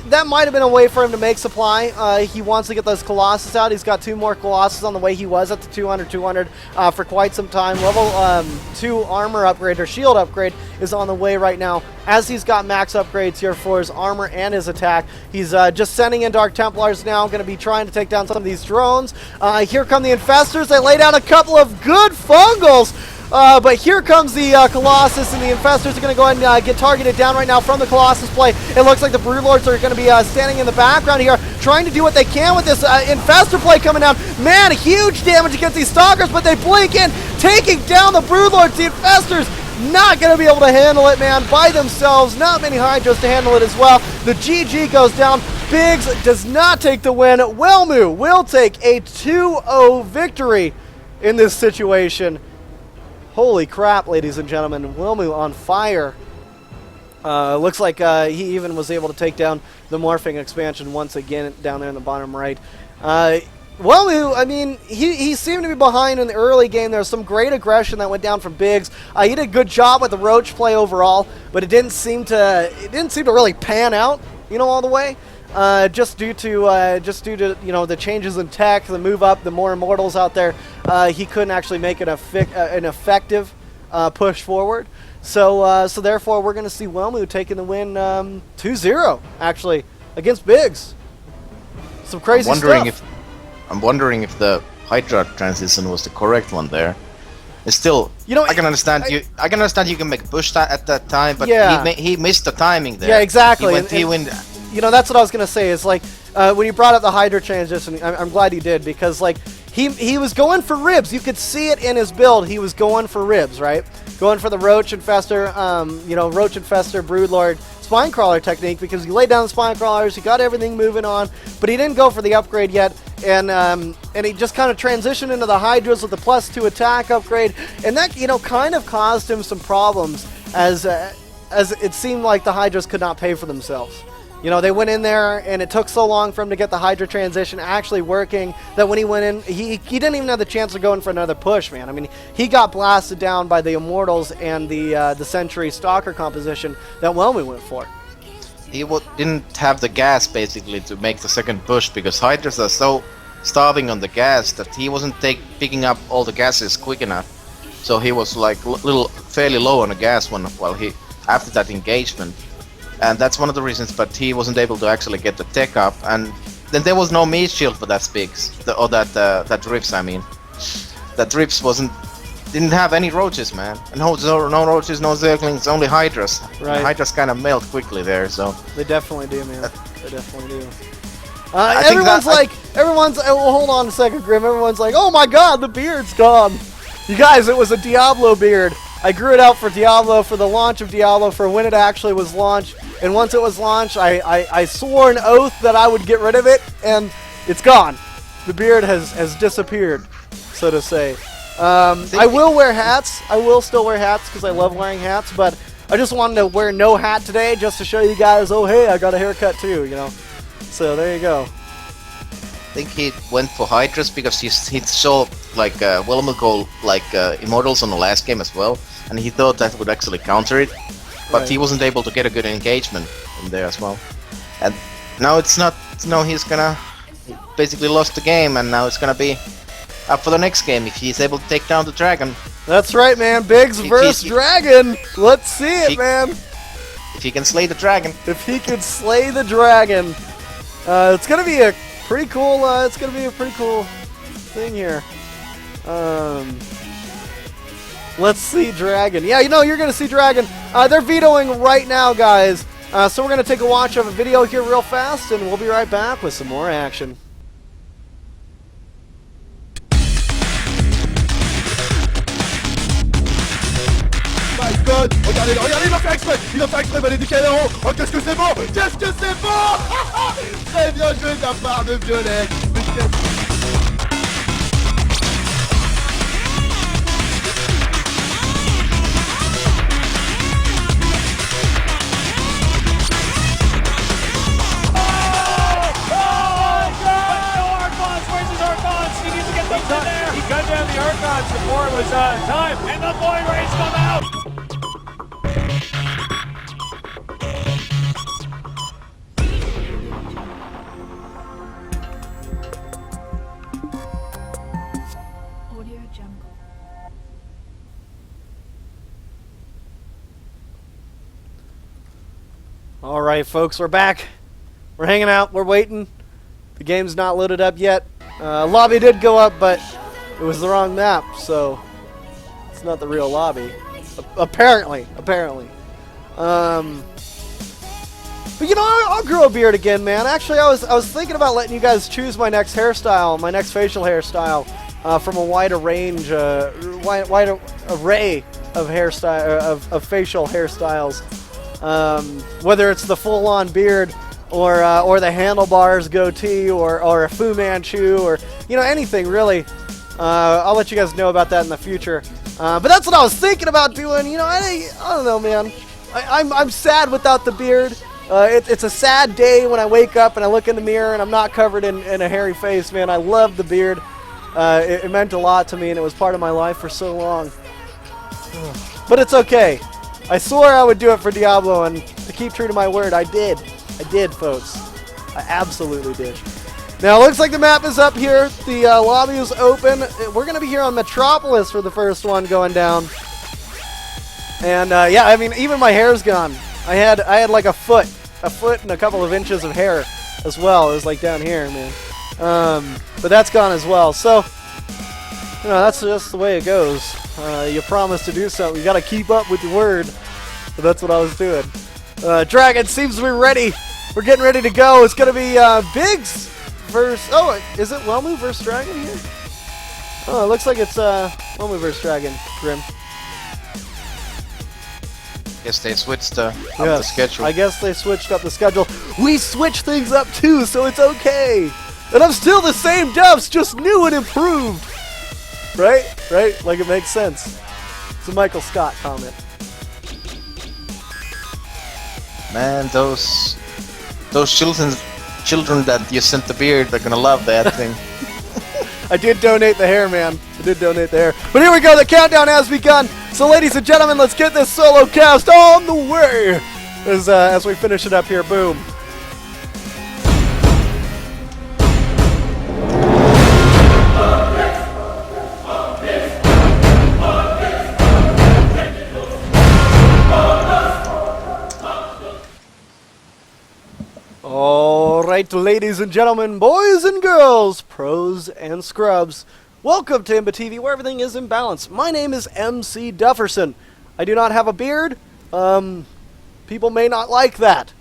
that might have been a way for him to make supply. He wants to get those Colossus out. He's got 2 more Colossus on the way. He was at the 200 for quite some time. Level 2 armor upgrade or shield upgrade is on the way right now, as he's got max upgrades here for his armor and his attack. He's just sending in Dark Templars now, going to be trying to take down some of these drones. Here come the Infestors. They lay down a couple of good fungals. But here comes the Colossus, and the Infestors are going to go ahead and get targeted down right now from the Colossus play. It looks like the Broodlords are going to be standing in the background here, trying to do what they can with this Infestor play coming down. Man, huge damage against these Stalkers, but they blink in, taking down the Broodlords. The Infestors not going to be able to handle it, man, by themselves. Not many Hydras to handle it as well. The GG goes down. Biggs does not take the win. Whelmu will take a 2-0 victory in this situation. Holy crap, ladies and gentlemen. Whelmu on fire. Looks like he even was able to take down the morphing expansion once again down there in the bottom right. Whelmu, I mean, he seemed to be behind in the early game. There was some great aggression that went down from Biggs. He did a good job with the Roach play overall, but it didn't seem to really pan out, all the way. Just due to the changes in tech, the move up, the more Immortals out there, he couldn't actually make an effective push forward. So therefore, we're going to see Whelmu taking the win 2-0 actually against Biggs. Some crazy stuff. I'm wondering if the Hydra transition was the correct one there. It's still, I can understand I can understand you can make a push at that time, but yeah, he missed the timing there. Yeah, exactly. He went. That's what I was gonna say. Is like when you brought up the Hydra transition, I'm glad you did, because like he was going for ribs. You could see it in his build. He was going for ribs, right? Going for the Roach Infestor, Roach Infestor Broodlord Spine Crawler technique, because he laid down the Spine Crawlers, he got everything moving on, but he didn't go for the upgrade yet, and he just kind of transitioned into the Hydras with the +2 attack upgrade, and that kind of caused him some problems, as it seemed like the Hydras could not pay for themselves. They went in there, and it took so long for him to get the Hydra transition actually working that when he went in, he didn't even have the chance of going for another push, man. I mean, he got blasted down by the Immortals and the Sentry Stalker composition that Whelmu went for. He didn't have the gas, basically, to make the second push, because Hydras are so starving on the gas that he wasn't picking up all the gases quick enough. So he was like fairly low on the gas while he after that engagement, and that's one of the reasons. But he wasn't able to actually get the tech up, and then there was no meat shield for that Spigs, that Rips. I mean, that Rips didn't have any roaches, man. And no roaches, no zerglings, only hydras. Right. And hydras kind of melt quickly there, so. They definitely do, man. They definitely do. I think everyone's. Well, hold on a second, Grim. Everyone's like, oh my God, the beard's gone. You guys, it was a Diablo beard. I grew it out for Diablo, for the launch of Diablo, for when it actually was launched. And once it was launched, I swore an oath that I would get rid of it, and it's gone. The beard has disappeared, so to say. I will wear hats. I will still wear hats because I love wearing hats, but I just wanted to wear no hat today just to show you guys, oh, hey, I got a haircut too, you know. So there you go. I think he went for Hydras because he saw like Wilmington Immortals on the last game as well, and he thought that would actually counter it, but he wasn't able to get a good engagement in there as well. And now it's not. No, he basically lost the game, and now it's gonna be up for the next game if he's able to take down the dragon. That's right, man. Biggs versus Dragon. Let's see it, man. If he can slay the dragon. If he can slay the dragon, it's gonna be a pretty cool. It's gonna be a pretty cool thing here. Let's see Dragon. Yeah, you know you're gonna see Dragon. They're vetoing right now, guys. So we're gonna take a watch of a video here real fast, and we'll be right back with some more action. My God, regardez, il va faire exprès, Valet du Canaro. Oh, qu'est-ce que c'est beau, qu'est-ce que c'est beau. Très bien joué de la part de Violet. He cut down the Archons before it was time, and the boy race come out! Audio Jungle. All right, folks, we're back. We're hanging out. We're waiting. The game's not loaded up yet. Lobby did go up, but it was the wrong map, so it's not the real lobby. Apparently. But you know, I'll grow a beard again, man. Actually, I was thinking about letting you guys choose my next hairstyle, my next facial hairstyle, from a wide range, wide array of hairstyle of facial hairstyles. Whether it's the full-on beard, or the handlebars goatee, or a Fu Manchu, or you know, anything really. I'll let you guys know about that in the future. But that's what I was thinking about doing. You know, I don't know, man. I'm sad without the beard. It's a sad day when I wake up and I look in the mirror and I'm not covered in a hairy face, man. I love the beard. It meant a lot to me, and it was part of my life for so long. But it's okay. I swore I would do it for Diablo, and to keep true to my word, I did. I did, folks. I absolutely did. Now, it looks like the map is up here. The lobby is open. We're going to be here on Metropolis for the first one going down. And, yeah, I mean, even my hair's gone. I had like a foot and a couple of inches of hair as well. It was like down here, man. But that's gone as well. So, you know, that's just the way it goes. You promise to do something. You got to keep up with your word. So that's what I was doing. Dragon seems to be ready. We're getting ready to go. It's going to be Biggs versus... Oh, is it Whelmu versus Dragon here? Oh, it looks like it's Whelmu versus Dragon, Grim. Guess they switched up the schedule. I guess they switched up the schedule. We switched things up too, so it's okay. And I'm still the same dubs, just new and improved. Right? Right? Like it makes sense. It's a Michael Scott comment. Man, those children that you sent the beard, they're gonna love that thing. I did donate the hair, man. I did donate the hair. But here we go. The countdown has begun. So, ladies and gentlemen, let's get this solo cast on the way as we finish it up here. Boom. Alright, ladies and gentlemen, boys and girls, pros and scrubs, welcome to IMBAtv, where everything is in balance. My name is MC Dufferson. I do not have a beard. People may not like that.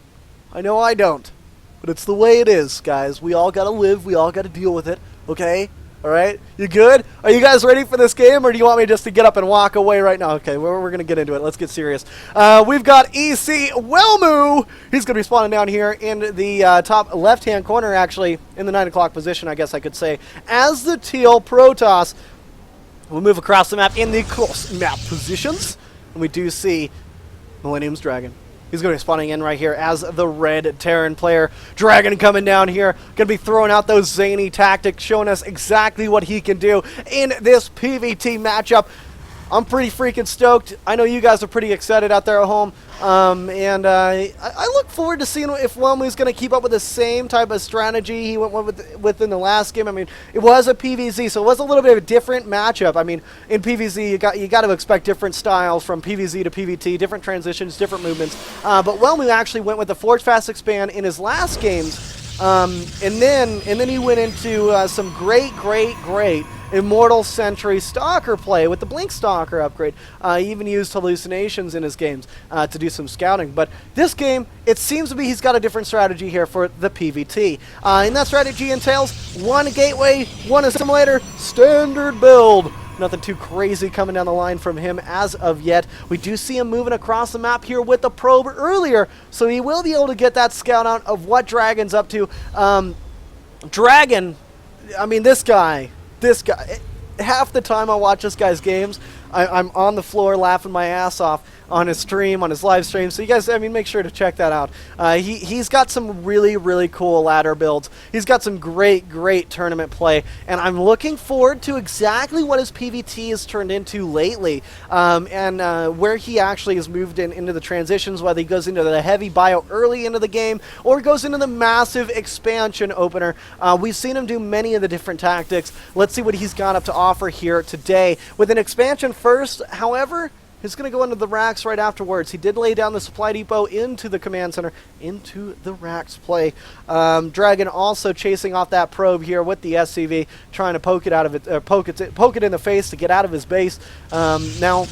I know I don't. But it's the way it is, guys. We all gotta live, we all gotta deal with it, okay? Alright, you good? Are you guys ready for this game, or do you want me just to get up and walk away right now? Okay, we're going to get into it. Let's get serious. We've got EC Wellmu. He's going to be spawning down here in the top left-hand corner, actually, in the 9 o'clock position, I guess I could say, as the Teal Protoss. We'll move across the map in the close map positions, and we do see Millennium's Dragon. He's going to be spawning in right here as the red Terran player. Dragon coming down here. Going to be throwing out those zany tactics, showing us exactly what he can do in this PvT matchup. I'm pretty freaking stoked. I know you guys are pretty excited out there at home. I look forward to seeing if Wellmu's going to keep up with the same type of strategy he went within the last game. I mean, it was a PvZ, so it was a little bit of a different matchup. I mean, in PvZ, you got to expect different styles from PvZ to PvT, different transitions, different movements. But Wellmu actually went with the Forge Fast Expand in his last games, and then he went into some great Immortal Sentry Stalker play with the Blink Stalker upgrade. He even used hallucinations in his games to do some scouting. But this game, it seems to be he's got a different strategy here for the PvT. And that strategy entails one gateway, one assimilator, standard build. Nothing too crazy coming down the line from him as of yet. We do see him moving across the map here with the probe earlier, so he will be able to get that scout out of what Dragon's up to. Dragon, I mean, this guy, half the time I watch this guy's games, I'm on the floor laughing my ass off on his stream, on his live stream. So you guys, I mean, make sure to check that out. He's got some really cool ladder builds. He's got some great tournament play, and I'm looking forward to exactly what his PvT has turned into lately, and where he actually has moved into the transitions, whether he goes into the heavy bio early into the game or goes into the massive expansion opener. We've seen him do many of the different tactics. Let's see what he's got up to offer here today. With an expansion first, however, he's going to go into the racks right afterwards. He did lay down the supply depot into the command center, into the racks play. Dragon also chasing off that probe here with the SCV, trying to poke it out of it, poke it in the face to get out of his base. Now,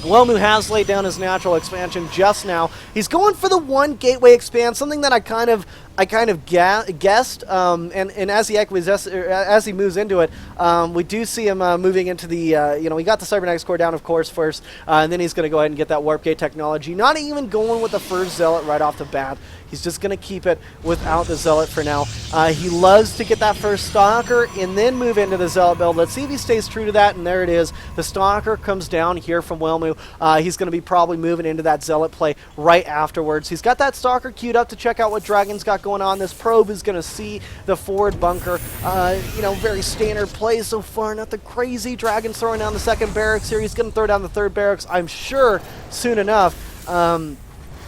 Wellmu has laid down his natural expansion just now. He's going for the one gateway expand, something that I kind of guessed, and as he moves into it, we do see him moving into the, he got the Cybernetics core down, of course, first, and then he's going to go ahead and get that Warp Gate technology. Not even going with the first Zealot right off the bat. He's just going to keep it without the Zealot for now. He loves to get that first Stalker and then move into the Zealot build. Let's see if he stays true to that, and there it is. The Stalker comes down here from Wellmu. He's going to be probably moving into that Zealot play right afterwards. He's got that Stalker queued up to check out what Dragon's got going on. This probe is going to see the forward bunker. Very standard play so far, nothing crazy. Dragon's throwing down the second barracks here. He's going to throw down the third barracks, I'm sure, soon enough.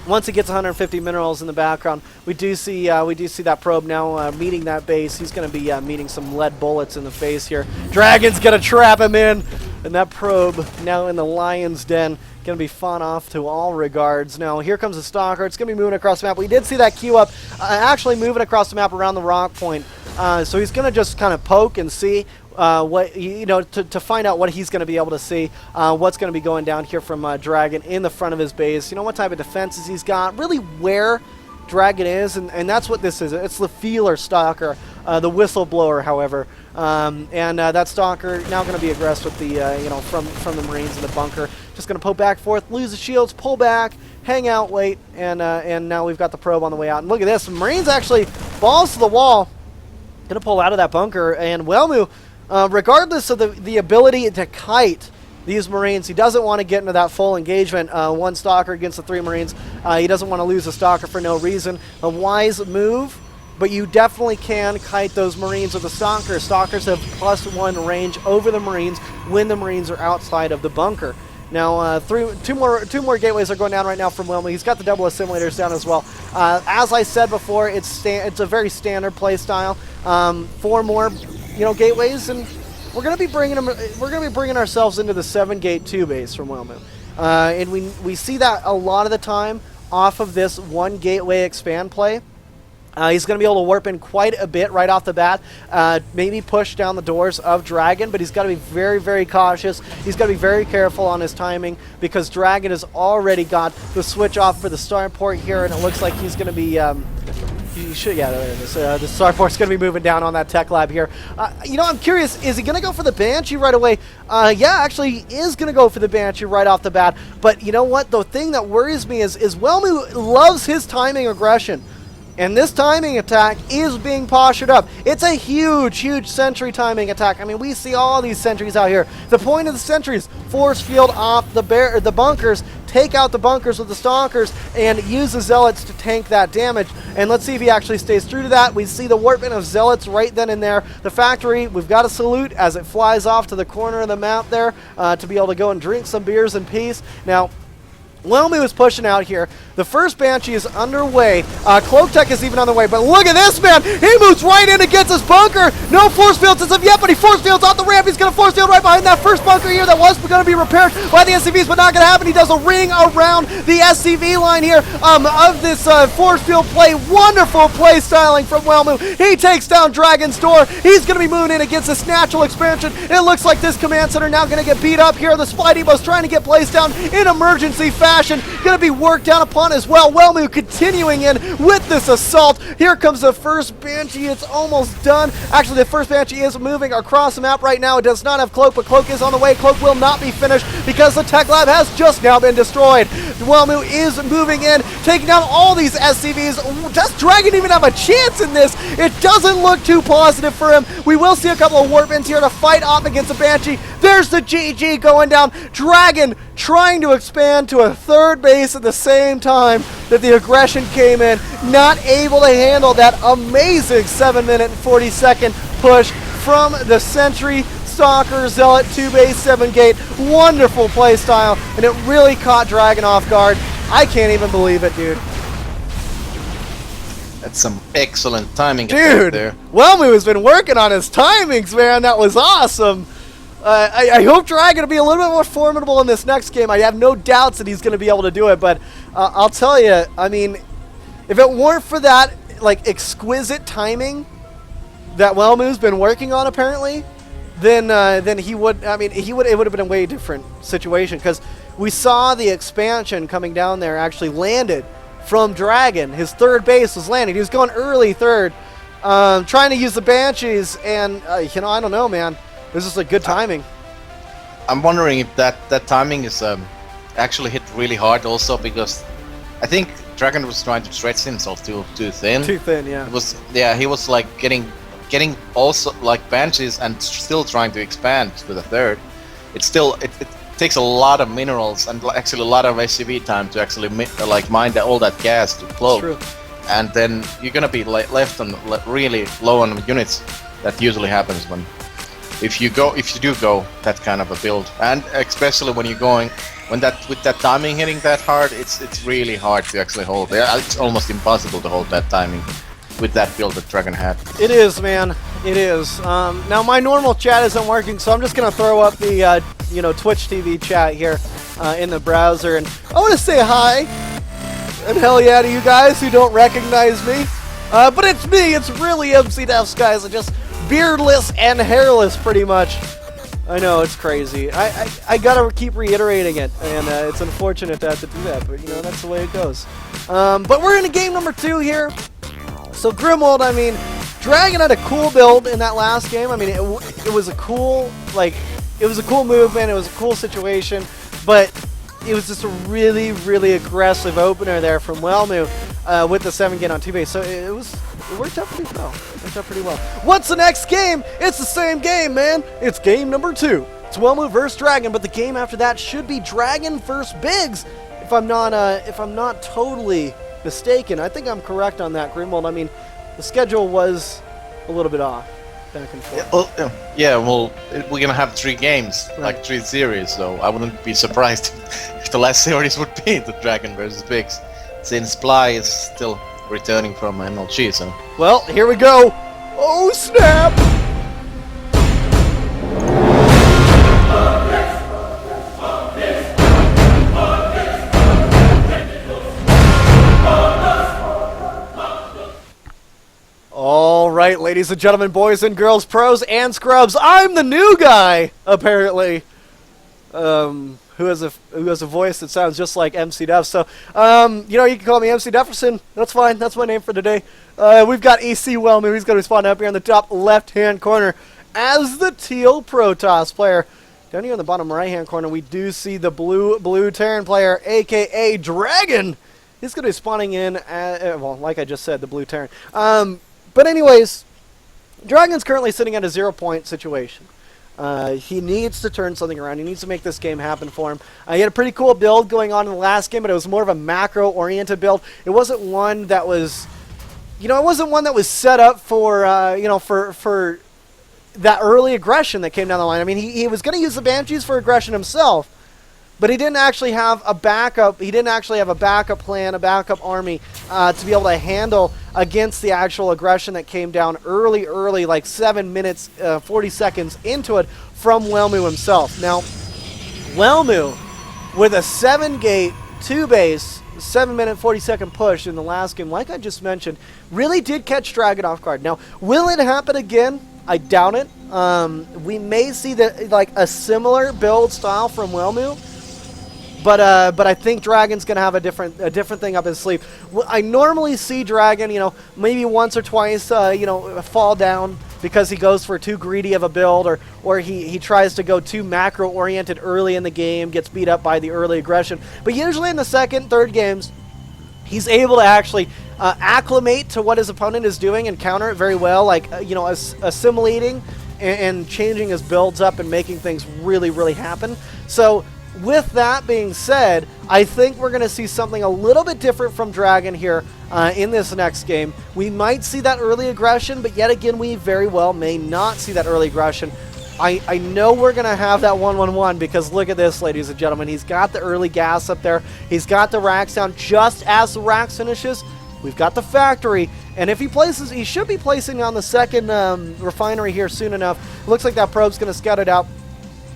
Once he gets 150 minerals in the background, we do see that probe now meeting that base. He's going to be meeting some lead bullets in the face here. Dragon's going to trap him in, and that probe now in the lion's den. Going to be fun off to all regards. Now, here comes the Stalker. It's going to be moving across the map. We did see that queue up, actually moving across the map around the rock point. So he's going to just kind of poke and see what, to find out what he's going to be able to see, what's going to be going down here from Dragon in the front of his base. What type of defenses he's got, really where Dragon is, and that's what this is. It's the feeler Stalker, the whistleblower, however. That Stalker now going to be aggressed with the, from the Marines in the bunker. Just going to poke back forth, lose the shields, pull back, hang out, wait, and now we've got the probe on the way out. And look at this, the Marines actually balls to the wall, going to pull out of that bunker, and Wellmu, regardless of the ability to kite these Marines, he doesn't want to get into that full engagement. One Stalker against the 3 Marines. He doesn't want to lose a Stalker for no reason. A wise move, but you definitely can kite those Marines with the Stalker. Stalkers have +1 range over the Marines when the Marines are outside of the bunker. Now, two more gateways are going down right now from Wellmu. He's got the double assimilators down as well. As I said before, it's a very standard play style. 4 more, gateways, and we're going to be bringing ourselves into the 7-gate 2 base from Wellmu. And we see that a lot of the time off of this one gateway expand play. He's going to be able to warp in quite a bit right off the bat, maybe push down the doors of Dragon, but he's got to be very, very cautious. He's got to be very careful on his timing because Dragon has already got the switch off for the starport here, and it looks like he's going to be... there it is. The starport's going to be moving down on that tech lab here. I'm curious, is he going to go for the Banshee right away? Yeah, actually, he is going to go for the Banshee right off the bat, but you know what? The thing that worries me is Whelmu loves his timing aggression. And this timing attack is being postured up. It's a huge, huge sentry timing attack. I mean, we see all these sentries out here. The point of the sentries, force field off the bunkers, take out the bunkers with the Stalkers, and use the Zealots to tank that damage. And let's see if he actually stays true to that. We see the warping of Zealots right then and there. The factory, we've got a salute as it flies off to the corner of the map there to be able to go and drink some beers in peace. Now, Whelmu is pushing out here. The first Banshee is underway. Cloak Tech is even on the way, but look at this, man! He moves right in against his bunker! No force fields as of yet, but he force fields off the ramp. He's going to force field right behind that first bunker here that was going to be repaired by the SCVs, but not going to happen. He does a ring around the SCV line here of this force field play. Wonderful play styling from Whelmu. He takes down Dragon's door. He's going to be moving in against this natural expansion. It looks like this command center now going to get beat up here. The Spy Depo's trying to get placed down in emergency fashion. Going to be worked down upon as well. Whelmu continuing in with this assault. Here comes the first Banshee. It's almost done. Actually, the first Banshee is moving across the map right now. It does not have Cloak, but Cloak is on the way. Cloak will not be finished because the tech lab has just now been destroyed. Whelmu is moving in, taking down all these SCVs. Does Dragon even have a chance in this? It doesn't look too positive for him. We will see a couple of warp-ins here to fight off against the Banshee. There's the GG going down. Dragon trying to expand to a third base at the same time that the aggression came in, not able to handle that amazing 7-minute and 40-second push from the Sentry, Stalker, Zealot, 2-base, 7-gate. Wonderful play style, and it really caught Dragon off guard. I can't even believe it, dude. That's some excellent timing Dude, there. Whelmu has been working on his timings, man. That was awesome. I hope Dragon will be a little bit more formidable in this next game. I have no doubts that he's going to be able to do it, but I'll tell you, I mean, if it weren't for that like exquisite timing that Whelmu's been working on apparently, then he would. I mean, it would have been a way different situation because we saw the expansion coming down there actually landed from Dragon. His third base was landing. He was going early third, trying to use the Banshees, and I don't know, man. This is like good timing. I'm wondering if that timing is actually hit really hard also because I think Dragon was trying to stretch himself too thin. Too thin, yeah. He was like getting also like Banshees and still trying to expand to the third. It takes a lot of minerals and actually a lot of SCV time to actually mine all that gas to Cloak. True. And then you're gonna be left on really low on units. That usually happens if you do go that kind of a build, and especially when you're going with that timing hitting that hard, it's really hard to actually hold. It's almost impossible to hold that timing with that build that Dragon had. It is, man. It is. Now my normal chat isn't working, so I'm just gonna throw up the Twitch TV chat here in the browser, and I want to say hi and hell yeah to you guys who don't recognize me. But it's me. It's really MC Defs, guys. I just beardless and hairless, pretty much. I know, it's crazy. I gotta keep reiterating it, and it's unfortunate to have to do that, but that's the way it goes. But we're in a game number 2 here. So Grimwald, I mean, Dragon had a cool build in that last game. I mean, it was a cool, it was a cool movement, it was a cool situation, but it was just a really, really aggressive opener there from Whelmu with the 7-gate on 2-base. So it worked out pretty well. What's the next game? It's the same game, man. It's game number 2. It's Whelmu versus Dragon, but the game after that should be Dragon versus Biggs, if I'm not totally mistaken. I think I'm correct on that, Grimwald. I mean, the schedule was a little bit off. Back and forth. We're gonna have 3 games, Right. like 3 series, so I wouldn't be surprised if the last series would be the Dragon versus Biggs, since Bly is still returning from MLG, so... Well, here we go. Oh, snap! right, ladies and gentlemen, boys and girls, pros and scrubs. I'm the new guy, apparently, who has a voice that sounds just like MC Duff. So, you know, you can call me MC Dufferson. That's fine. That's my name for today. We've got AC Wellman. He's going to spawn up here in the top left-hand corner as the teal Protoss player. Down here in the bottom right-hand corner, we do see the blue Terran player, a.k.a. Dragon. He's going to be spawning in, well, like I just said, the blue Terran. But anyways, Dragon's currently sitting at a 0-point situation. He needs to turn something around. He needs to make this game happen for him. He had a pretty cool build going on in the last game, but it was more of a macro-oriented build. It wasn't one that was, you know, it wasn't one that was set up for, you know, for that early aggression that came down the line. I mean, he was going to use the Banshees for aggression himself, but he didn't actually have a backup. He didn't actually have a backup plan, a backup army to be able to handle against the actual aggression that came down early, like 7 minutes, 40 seconds into it from Wellmu himself. Now, Wellmu, with a 7-gate, 2-base, 7-minute, 40-second push in the last game, like I just mentioned, really did catch Dragon off guard. Now, will it happen again? I doubt it. We may see like a similar build style from Wellmu. But I think Dragon's gonna have a different thing up his sleeve. I normally see Dragon, you know, maybe once or twice, you know, fall down because he goes for too greedy of a build, or he tries to go too macro-oriented early in the game, gets beat up by the early aggression. But usually in the second, third games, he's able to actually acclimate to what his opponent is doing and counter it very well, like you know, assimilating and changing his builds up and making things really, really happen. So, with that being said, I think we're going to see something a little bit different from Dragon here in this next game. We might see that early aggression, but yet again, we very well may not see that early aggression. I know we're going to have that 1-1-1 because look at this, ladies and gentlemen. He's got the early gas up there. He's got the racks down just as the racks finishes. We've got the factory, and if he places, he should be placing on the second refinery here soon enough. Looks like that probe's going to scout it out.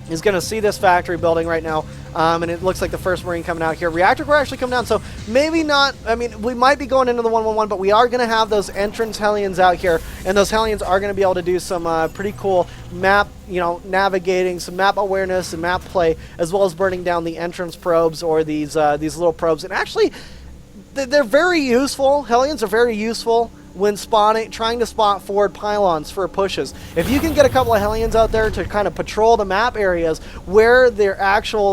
He's going to see this factory building right now, and it looks like the first Marine coming out here. Reactor core actually come down, so maybe not. I mean, we might be going into the 1-1-1, but we are going to have those entrance Hellions out here, and those Hellions are going to be able to do some pretty cool map, you know, navigating, some map awareness and map play, as well as burning down the entrance probes or these little probes. And actually, they're very useful. Hellions are very useful when trying to spot forward pylons for pushes. If you can get a couple of Hellions out there to kind of patrol the map areas where the actual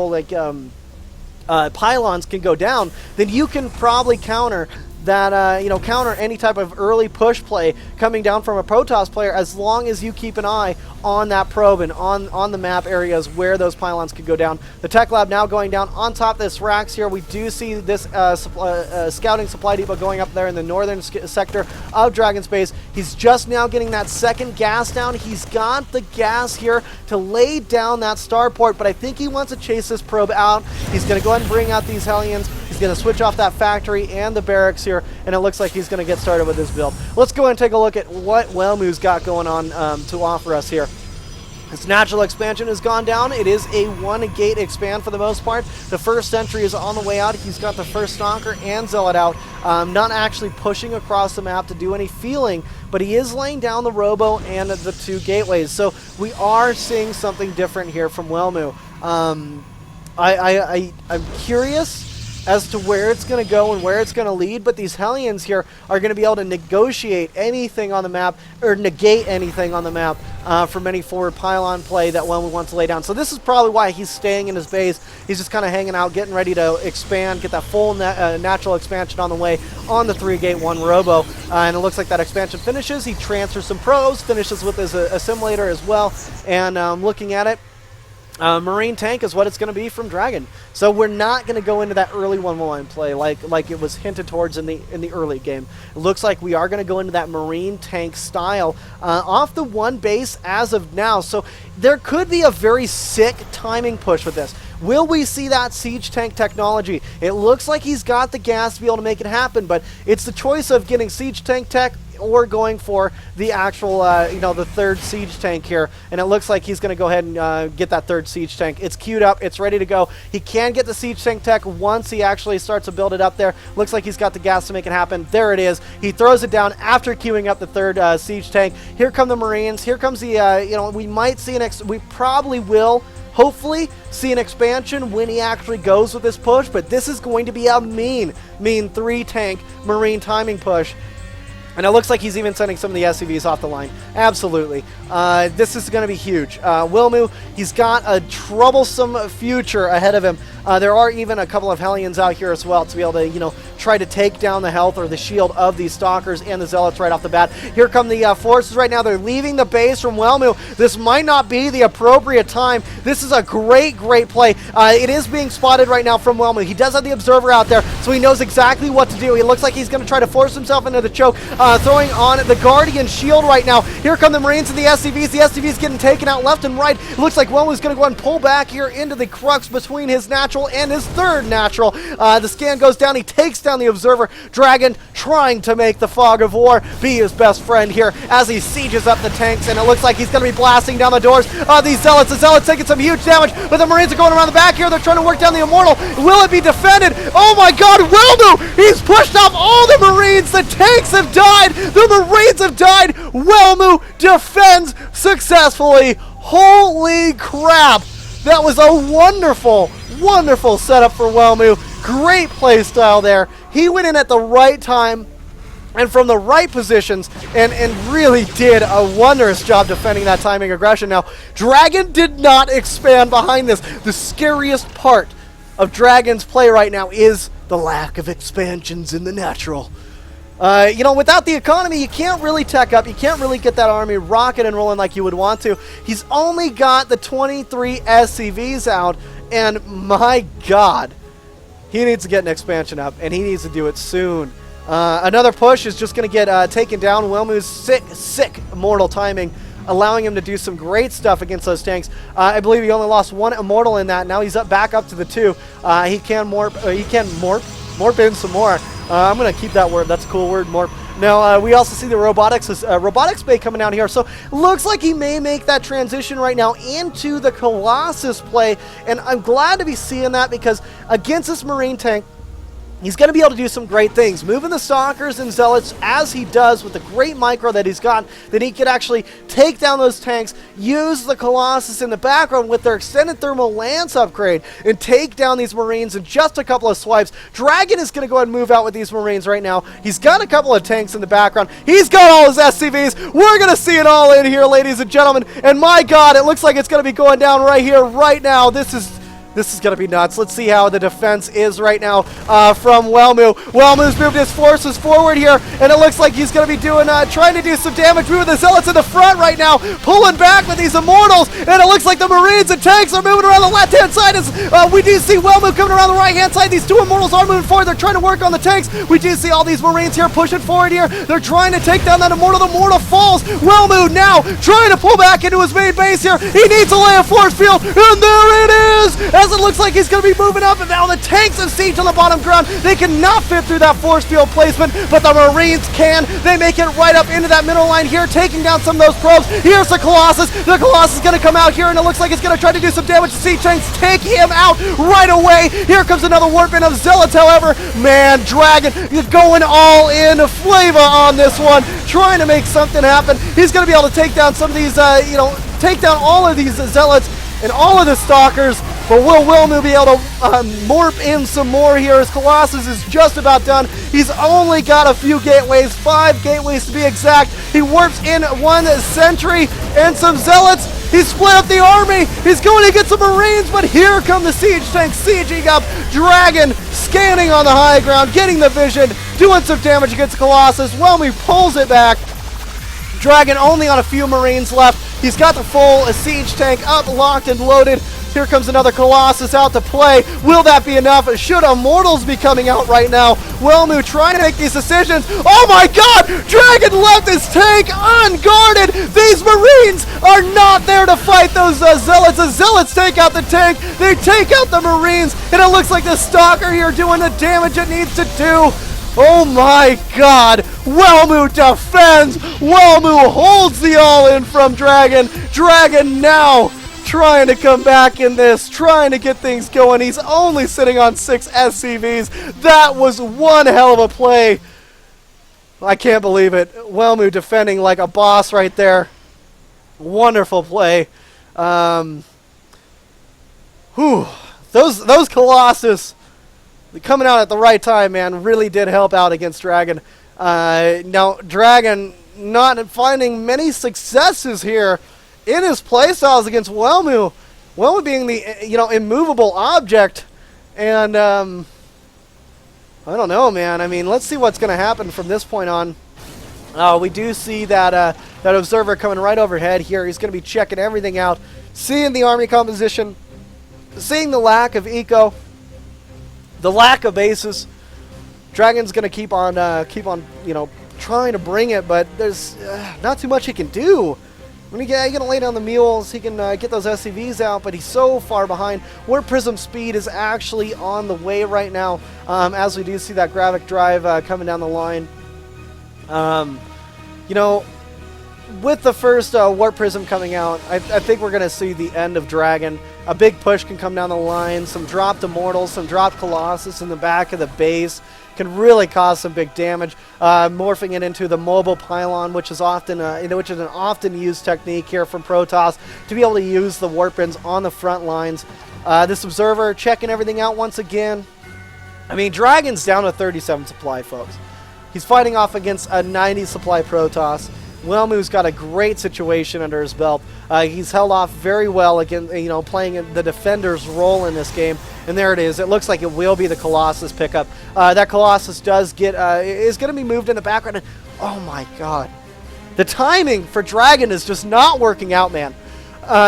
like pylons can go down, then you can probably counter that, you know, counter any type of early push play coming down from a Protoss player, as long as you keep an eye on that probe and on the map areas where those pylons could go down. The Tech Lab now going down on top of this racks here. We do see this scouting supply depot going up there in the northern sector of Dragon Space. He's just now getting that second gas down. He's got the gas here to lay down that starport, but I think he wants to chase this probe out. He's going to go ahead and bring out these Hellions. He's going to switch off that factory and the barracks here, and it looks like he's going to get started with this build. Let's go ahead and take a look at what Wellmu's got going on to offer us here. His natural expansion has gone down. It is a 1-gate expand for the most part. The first sentry is on the way out. He's got the first stalker and zealot out. Not actually pushing across the map to do any feeling, but he is laying down the robo and the 2 gateways. So we are seeing something different here from Wellmu. I'm curious as to where it's going to go and where it's going to lead, but these Hellions here are going to be able to negotiate anything on the map, or negate anything on the map from any forward pylon play that Wellmu wants to lay down. So this is probably why he's staying in his base. He's just kind of hanging out, getting ready to expand, get that full natural expansion on the way on the 3-gate 1 robo. And it looks like that expansion finishes. He transfers some probes, finishes with his assimilator as well, and looking at it, Marine tank is what it's going to be from Dragon. So we're not going to go into that early 1-1 play like it was hinted towards in the early game. It looks like we are going to go into that Marine tank style off the 1 base as of now. So there could be a very sick timing push with this. Will we see that siege tank technology? It looks like he's got the gas to be able to make it happen, but it's the choice of getting siege tank tech or going for the actual, the third siege tank here. And it looks like he's going to go ahead and get that third siege tank. It's queued up. It's ready to go. He can get the siege tank tech once he actually starts to build it up there. Looks like he's got the gas to make it happen. There it is. He throws it down after queuing up the third siege tank. Here come the Marines. Here comes the, we might see we probably will hopefully see an expansion when he actually goes with this push, but this is going to be a mean 3-tank Marine timing push. And it looks like he's even sending some of the SCVs off the line. Absolutely. This is going to be huge. Wilmu, he's got a troublesome future ahead of him. There are even a couple of Hellions out here as well to be able to, try to take down the health or the shield of these Stalkers and the Zealots right off the bat. Here come the forces right now. They're leaving the base from Wilmu. This might not be the appropriate time. This is a great play. It is being spotted right now from Wilmu. He does have the Observer out there, so he knows exactly what to do. He looks like he's going to try to force himself into the choke, throwing on the Guardian shield right now. Here come the Marines and the SCVs. The SCVs getting taken out left and right. It looks like Wilmu's going to go ahead and pull back here into the crux between his natural and his third natural. The scan goes down. He takes down the Observer. Dragon trying to make the Fog of War be his best friend here as he sieges up the tanks, and it looks like he's going to be blasting down the doors of these Zealots. The Zealots taking some huge damage, but the Marines are going around the back here. They're trying to work down the Immortal. Will it be defended? Oh my god, Wilmu! He's pushed off all the Marines. The tanks have died. The Marines have died. Wilmu defends successfully. Holy crap! That was a wonderful setup for Wilmu. Great play style there. He went in at the right time and from the right positions and really did a wondrous job defending that timing aggression. Now, Dragon did not expand behind this. The scariest part of Dragon's play right now is the lack of expansions in the natural. Without the economy, you can't really tech up. You can't really get that army rocking and rolling like you would want to. He's only got the 23 SCVs out, and my god, he needs to get an expansion up, and he needs to do it soon. Another push is just going to get taken down. Wilmu's sick Immortal timing, allowing him to do some great stuff against those tanks. I believe he only lost one Immortal in that. Now he's back up to the 2. He can morp in some more. I'm going to keep that word. That's a cool word, morp. Now, we also see the robotics bay coming out here. So, looks like he may make that transition right now into the Colossus play. And I'm glad to be seeing that because against this Marine tank, he's going to be able to do some great things. Moving the Stalkers and Zealots as he does with the great micro that he's got, then he could actually take down those tanks, use the Colossus in the background with their extended thermal lance upgrade, and take down these Marines in just a couple of swipes. Dragon is going to go ahead and move out with these Marines right now. He's got a couple of tanks in the background. He's got all his SCVs. We're going to see it all in here, ladies and gentlemen. And my god, it looks like it's going to be going down right here, right now. This is going to be nuts. Let's see how the defense is right now from Wilmu. Wilmu's moved his forces forward here, and it looks like he's going to be trying to do some damage. Moving the Zealots in the front right now, pulling back with these Immortals, and it looks like the Marines and tanks are moving around the left-hand side. As we do see Wilmu coming around the right-hand side. These 2 Immortals are moving forward. They're trying to work on the tanks. We do see all these Marines here pushing forward here. They're trying to take down that Immortal. The Immortal falls. Wilmu now trying to pull back into his main base here. He needs to lay a force field, and there it is! As it looks like he's going to be moving up, and now the tanks have siege on the bottom ground. They cannot fit through that force field placement, but the Marines can. They make it right up into that middle line here, taking down some of those probes. Here's the Colossus. The Colossus is going to come out here, and it looks like it's going to try to do some damage. The siege tanks take him out right away. Here comes another warp in of Zealots, however. Man, Dragon is going all in flavor on this one, trying to make something happen. He's going to be able to take down some of these, take down all of these Zealots and all of the Stalkers. But will Wilmu be able to morph in some more here as Colossus is just about done. He's only got a few gateways, 5 gateways to be exact. He warps in 1 sentry and some Zealots. He split up the army. He's going to get some Marines, but here come the siege tanks sieging up. Dragon scanning on the high ground, getting the vision, doing some damage against Colossus. Wilmu pulls it back. Dragon only on a few Marines left. He's got the full siege tank up, locked, and loaded. Here comes another Colossus out to play. Will that be enough? Should Immortals be coming out right now? Whelmu trying to make these decisions. Oh my god! Dragon left his tank unguarded! These Marines are not there to fight those Zealots. The Zealots take out the tank. They take out the Marines. And it looks like the Stalker here doing the damage it needs to do. Oh my god! Whelmu defends! Whelmu holds the all-in from Dragon! Dragon now trying to come back in this, trying to get things going. He's only sitting on 6 SCVs. That was one hell of a play. I can't believe it. Whelmu defending like a boss right there. Wonderful play. Those Colossus coming out at the right time, man, really did help out against Dragon. Now, Dragon not finding many successes here in his playstyles against Whelmu. Whelmu being the, immovable object. And, I don't know, man. I mean, let's see what's going to happen from this point on. We do see that, that Observer coming right overhead here. He's going to be checking everything out, seeing the army composition, seeing the lack of eco, the lack of bases. Dragon's going to keep on, trying to bring it, but there's not too much he can do. When he can lay down the mules, he can get those SCVs out, but he's so far behind. Warp Prism speed is actually on the way right now, as we do see that Gravic drive coming down the line. With the first Warp Prism coming out, I think we're going to see the end of Dragon. A big push can come down the line, some dropped Immortals, some dropped Colossus in the back of the base can really cause some big damage. Morphing it into the mobile pylon, which is often an often used technique here from Protoss to be able to use the Warpins on the front lines. This Observer checking everything out once again. I mean, Dragon's down to 37 supply, folks. He's fighting off against a 90 supply Protoss. Whelmu's got a great situation under his belt. He's held off very well against, playing the defender's role in this game. And there it is. It looks like it will be the Colossus pickup. That Colossus is going to be moved in the background. And, oh my god. The timing for Dragon is just not working out, man.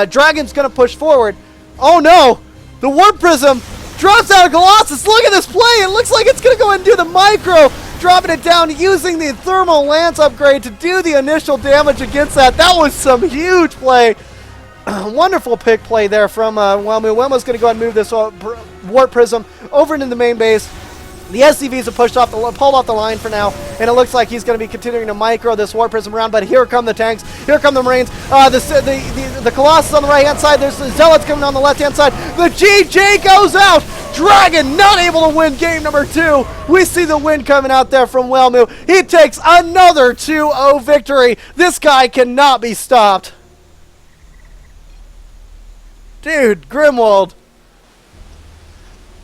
Dragon's going to push forward. Oh no! The Warp Prism drops out of Colossus. Look at this play. It looks like it's going to go ahead and do the micro. Dropping it down, using the Thermal Lance upgrade to do the initial damage against that. That was some huge play. Wonderful pick play there from Whelmu. Whelmu's going to go ahead and move this Warp Prism over into the main base. The SCVs have pulled off the line for now, and it looks like he's going to be continuing to micro this Warp Prism around, but here come the tanks, here come the Marines, the Colossus on the right-hand side, there's the Zealots coming on the left-hand side, the GJ goes out! Dragon not able to win game number 2. We see the win coming out there from Whelmu. He takes another 2-0 victory. This guy cannot be stopped. Dude, Grimwald.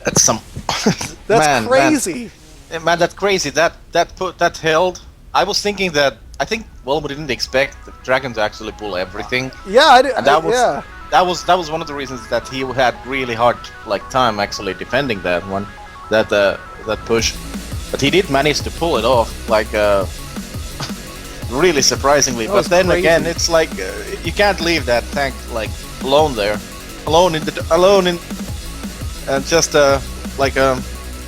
That's some. That's crazy. Man, that's crazy. That held. I was thinking that. I think Whelmu didn't expect the Dragon to actually pull everything. Yeah, I did. And that was one of the reasons that he had really hard time actually defending that one, that push. But he did manage to pull it off really surprisingly. But then crazy. Again, it's like you can't leave that tank alone there, alone in just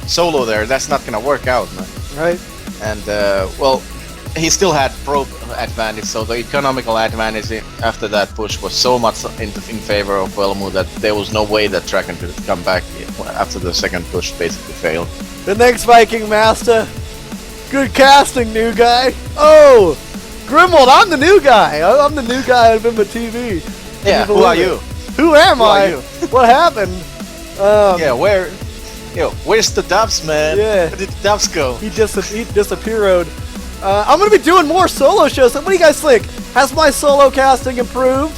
solo there. That's not gonna work out, man. Right. And he still had probe advantage, so the economical advantage after that push was so much in favor of Whelmu that there was no way that Dragon could come back after the second push basically failed. The next Viking Master. Good casting, new guy. Oh, Grimwald, I'm the new guy. I'm the new guy on IMBAtv. Yeah, who are you? Who am Who I? are you? What happened? Yeah, where's the dubs, man? Yeah. Where did the dubs go? He disappeared. I'm gonna be doing more solo shows. What do you guys think? Has my solo casting improved?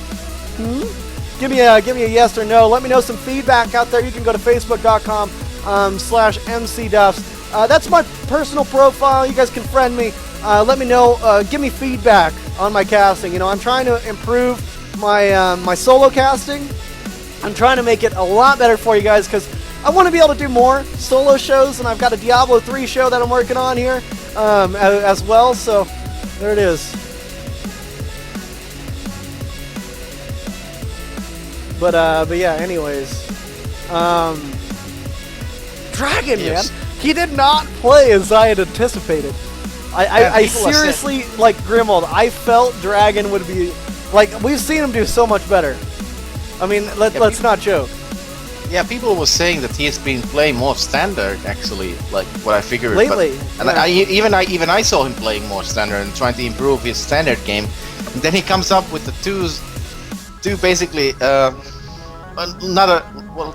Give me a yes or no. Let me know some feedback out there. You can go to facebook.com/mcduffs. That's my personal profile. You guys can friend me. Let me know. Give me feedback on my casting. I'm trying to improve my solo casting. I'm trying to make it a lot better for you guys because I want to be able to do more solo shows, and I've got a Diablo 3 show that I'm working on here as well, so there it is. But yeah. Anyways, Dragon, Yes. man, he did not play as I had anticipated. I people are seriously, like Grimwald, I felt Dragon would be, like, we've seen him do so much better. I mean, let's not joke. Yeah, people were saying that he has been playing more standard, actually, like what I figured. Lately, and yeah. even I saw him playing more standard and trying to improve his standard game. And then he comes up with the two basically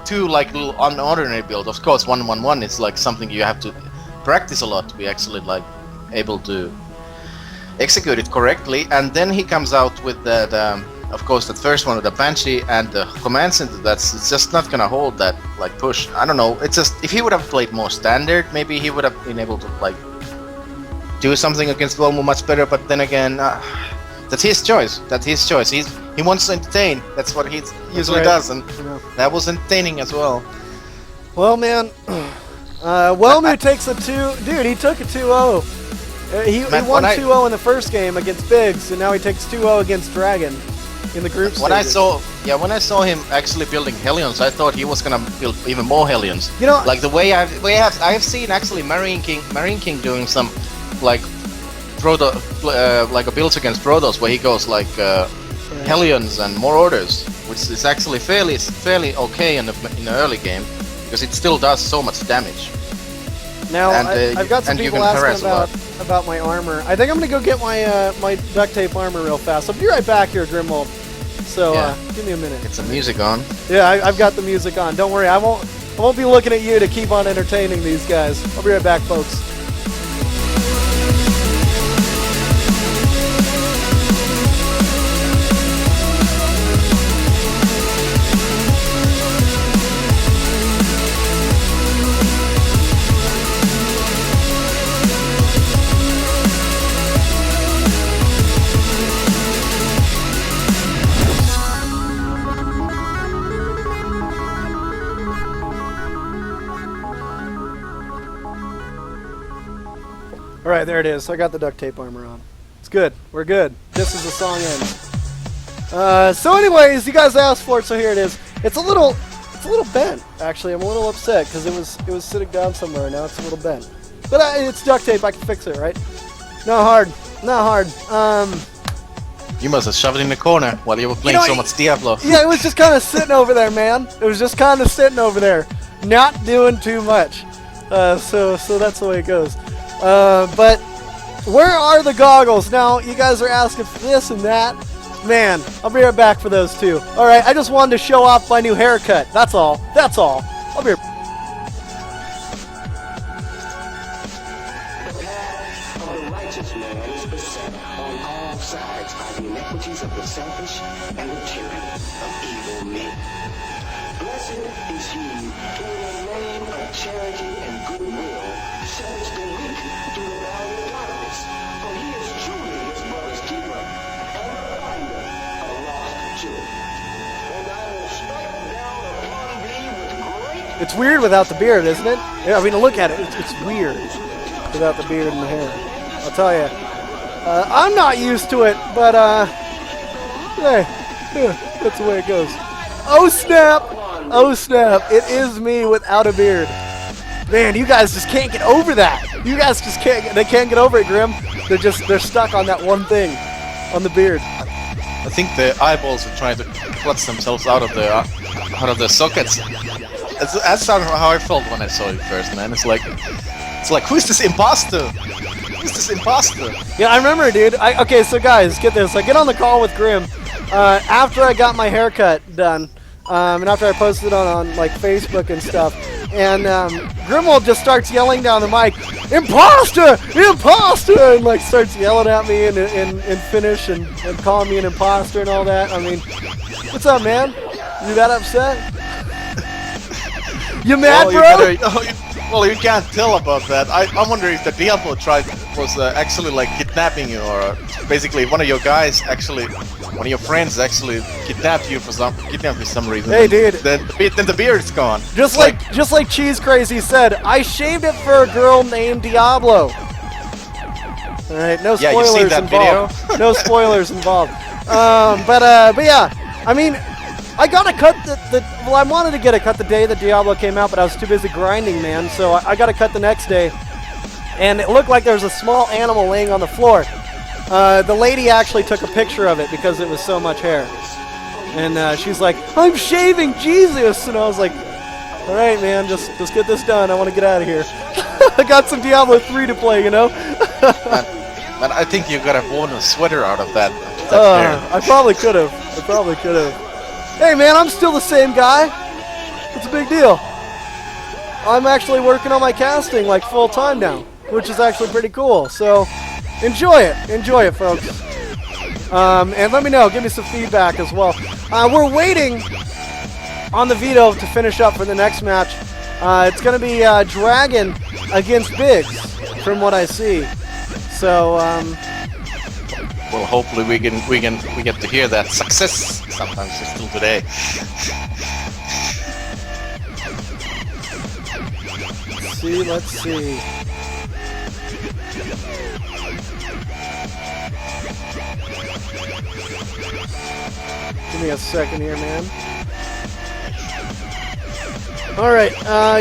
two like little unordinary build. Of course, 1-1-1 is like something you have to practice a lot to be actually like able to execute it correctly. And then he comes out with that. Of course, that first one with the Banshee and the command center, it's just not gonna hold that like push. I don't know. It's just if he would have played more standard, maybe he would have been able to like do something against Volmo much better. But then again, that's his choice. He wants to entertain. That's what he usually right. does, and Yeah. that was entertaining as well. Well, man, Wellmu takes a 2. Dude, he took a 2-0. He Man, won when I- 2-0 in the first game against Biggs, and now he takes 2-0 against Dragon in the group When I stages. when I saw him actually building Hellions, I thought he was gonna build even more Hellions. You know, Like the way I've seen actually Marine King doing some like proto like a builds against Protoss where he goes like Hellions and more orders, which is actually fairly okay in the early game because it still does so much damage. now and, I've got some and you people can harass asking a lot. about my armor. I think I'm gonna go get my my duct tape armor real fast. I'll be right back here, Grimwald. So Yeah. give me a minute. Get some music on. Yeah, I've got the music on. Don't worry, I won't be looking at you to keep on entertaining these guys. I'll be right back, folks. All right, there it is. I got the duct tape armor on. It's good. We're good. Just as the song ends. So, anyways, you guys asked for it, so here it is. It's a little bent. Actually, I'm a little upset because it was sitting down somewhere. Now it's a little bent. But it's duct tape. I can fix it, right? Not hard. Not hard. You must have shoved it in the corner while you were playing so much Diablo. Yeah, it was just kind of sitting over there, man. It was just kind of sitting over there, not doing too much. So that's the way it goes. But where are the goggles? Now, you guys are asking for this and that. Man, I'll be right back for those too. All right, I just wanted to show off my new haircut. That's all. That's all. I'll be right back. The path of the righteous man is beset on all sides by the iniquities of the selfish and the tyranny of evil men. Blessed is he who in the name of charity and goodwill shepherds the weak through the valley of darkness, for he is truly his brother's keeper and the finder of lost children. And I will strike down upon thee with great It's weird without the beard, isn't it? Yeah, I mean, look at it. It's weird without the beard and the hair. I'll tell you. I'm not used to it, but hey, that's the way it goes. Oh snap! Oh snap! It is me without a beard. Man, you guys just can't get over that. You guys just can't. They can't get over it, Grim. They're stuck on that one thing, on the beard. I think the eyeballs are trying to clutch themselves out of the sockets. That's how I felt when I saw you first, man. It's like, who's this imposter? Who's this imposter? Yeah, I remember, dude. Okay, so guys, get this. I get on the call with Grim after I got my haircut done, and after I posted it on like Facebook and stuff. And Grimwald just starts yelling down the mic, "Imposter! Imposter!" and like starts yelling at me in Finnish and calling me an imposter and all that. I mean, what's up, man? You that upset? You mad, bro? Well, you can't tell about that. I wonder if the Diablo was actually like kidnapping you, or basically one of your friends actually kidnapped you for some reason. Hey, dude. Then the beard's gone. Just like Cheese Crazy said, I shaved it for a girl named Diablo. All right, no Yeah, you spoilers seen that involved. video? No spoilers involved. But yeah, I mean, I got a cut well, I wanted to get a cut the day that Diablo came out, but I was too busy grinding, man. So I got a cut the next day, and it looked like there was a small animal laying on the floor. The lady actually took a picture of it because it was so much hair, and she's like, "I'm shaving Jesus," and I was like, "All right, man, just get this done. I want to get out of here." I got some Diablo 3 to play, you know. But I think you could have worn a sweater out of that hair. I probably could have. Hey, man, I'm still the same guy. It's a big deal. I'm actually working on my casting like full time now, which is actually pretty cool. So enjoy it, folks. And let me know. Give me some feedback as well. We're waiting on the veto to finish up for the next match. It's going to be Dragon against Biggs, from what I see. So, well, hopefully we get to hear that success sometimes still today. Let's see. Give me a second here, man. All right,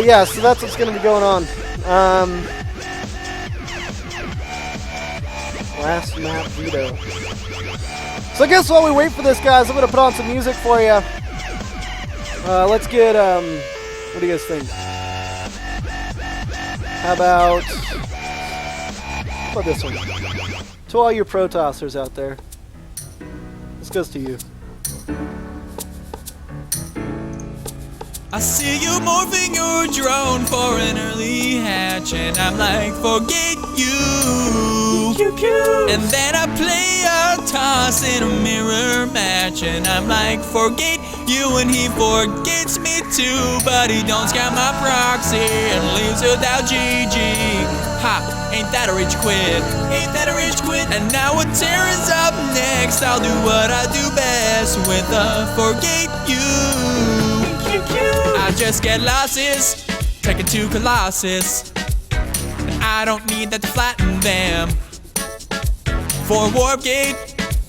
yeah, so that's what's going to be going on. Last map veto. So I guess while we wait for this, guys, I'm going to put on some music for you. Let's get, what do you guys think? How about this one? To all you Protossers out there. This goes to you. I see you morphing your drone for an early hatch, and I'm like, forget you. And then I play a toss in a mirror match, and I'm like, forget you, and he forgets me too. But he don't scout my proxy and leaves without GG. Ha, ain't that a rich quid? Ain't that a rich quid? And now what Terran's up next, I'll do what I do best with a forget you. I just get losses, taken to Colossus, and I don't need that to flatten them. For Warpgate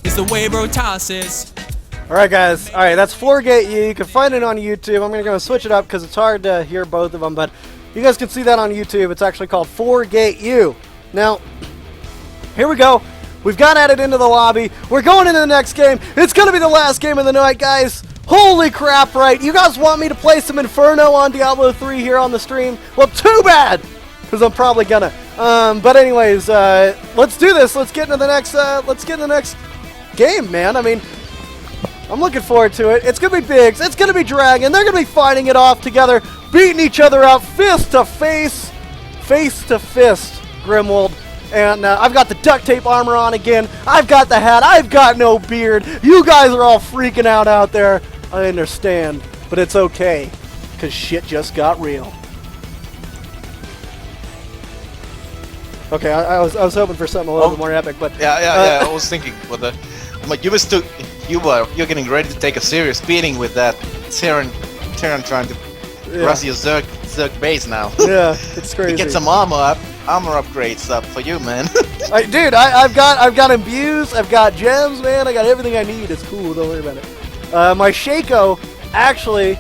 is the way bro tosses. Alright, guys. Alright, that's Floorgate U. You can find it on YouTube. I'm going to go switch it up because it's hard to hear both of them, but you guys can see that on YouTube. It's actually called Floorgate U. Now, here we go. We've got added into the lobby. We're going into the next game. It's going to be the last game of the night, guys. Holy crap, right? You guys want me to play some Inferno on Diablo 3 here on the stream? Well, too bad, because I'm probably gonna. But anyways, let's do this. Let's get into the next. Game, man. I mean, I'm looking forward to it. It's gonna be Biggs. It's gonna be Dragon. They're gonna be fighting it off together, beating each other out, fist to fist, Grimwald. And I've got the duct tape armor on again. I've got the hat. I've got no beard. You guys are all freaking out there. I understand, but it's okay, because shit just got real. Okay, I was hoping for something a little bit more epic, but yeah. I was thinking, I'm like, you're getting ready to take a serious beating with that Terran trying to rush your Zerg base now. Yeah, it's crazy. You get some armor upgrades up for you, man. Dude, I've got imbues, I've got gems, man. I got everything I need. It's cool. Don't worry about it. My Shaco actually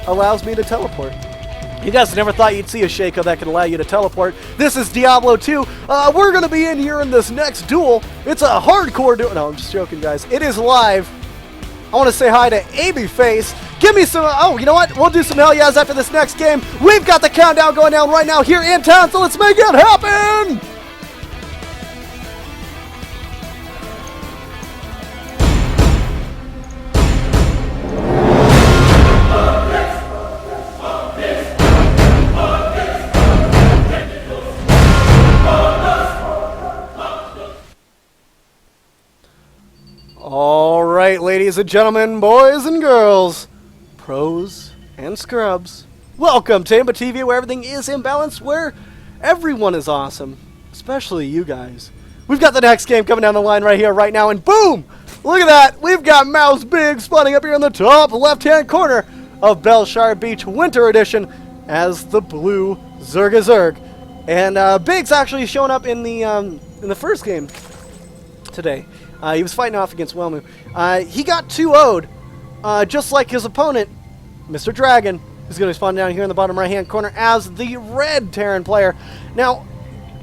allows me to teleport. You guys never thought you'd see a Shaco that could allow you to teleport. This is Diablo 2. We're going to be in here in this next duel. It's a hardcore duel. No, I'm just joking, guys. It is live. I want to say hi to Abyface. Give me some... Oh, you know what? We'll do some hell yes after this next game. We've got the countdown going down right now here in town, so let's make it happen! Alright, ladies and gentlemen, boys and girls, pros and scrubs, welcome to IMBAtv, where everything is imbalanced, where everyone is awesome, especially you guys. We've got the next game coming down the line right here, right now, and boom! Look at that! We've got Mouse Big spawning up here in the top left-hand corner of Belshire Beach Winter Edition as the blue Zerg. And Big's actually showing up in the first game today. He was fighting off against Whelmu. He got 2-0'd just like his opponent, Mr. Dragon, who's going to spawn down here in the bottom right-hand corner as the red Terran player. Now,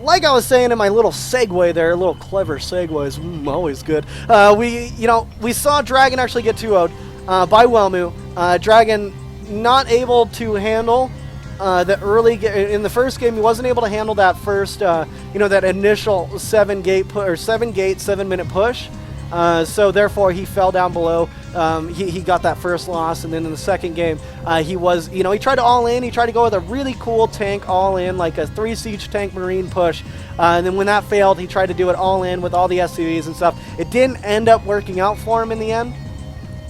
like I was saying in my little segue there, little clever segues, always good. We saw Dragon actually get 2-0'd by Whelmu. Dragon not able to handle the early in the first game. He wasn't able to handle that first, that initial 7-minute push. So therefore he fell down below. He got that first loss, and then in the second game he tried to all in. He tried to go with a really cool tank all in, like a 3 siege tank marine push, and then when that failed, he tried to do it all in with all the SCVs and stuff. It didn't end up working out for him in the end,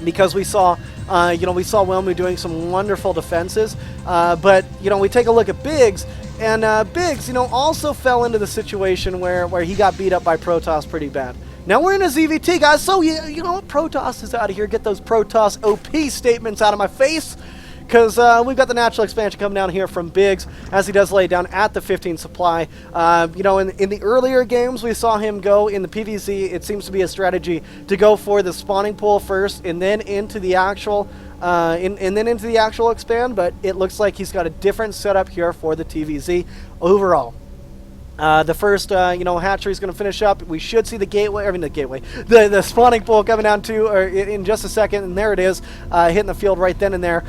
because we saw Whelmu doing some wonderful defenses, but we take a look at Biggs, and Biggs also fell into the situation where he got beat up by Protoss pretty bad. Now we're in a ZVT, guys, so you know what? Protoss is out of here. Get those Protoss OP statements out of my face, because we've got the natural expansion coming down here from Biggs, as he does lay down at the 15 supply. In the earlier games, we saw him go in the PvZ. It seems to be a strategy to go for the spawning pool first, and then into the actual into the actual expand, but it looks like he's got a different setup here for the TVZ overall. The first, hatchery is going to finish up. We should see the the spawning pool coming down too, or in just a second, and there it is, hitting the field right then and there.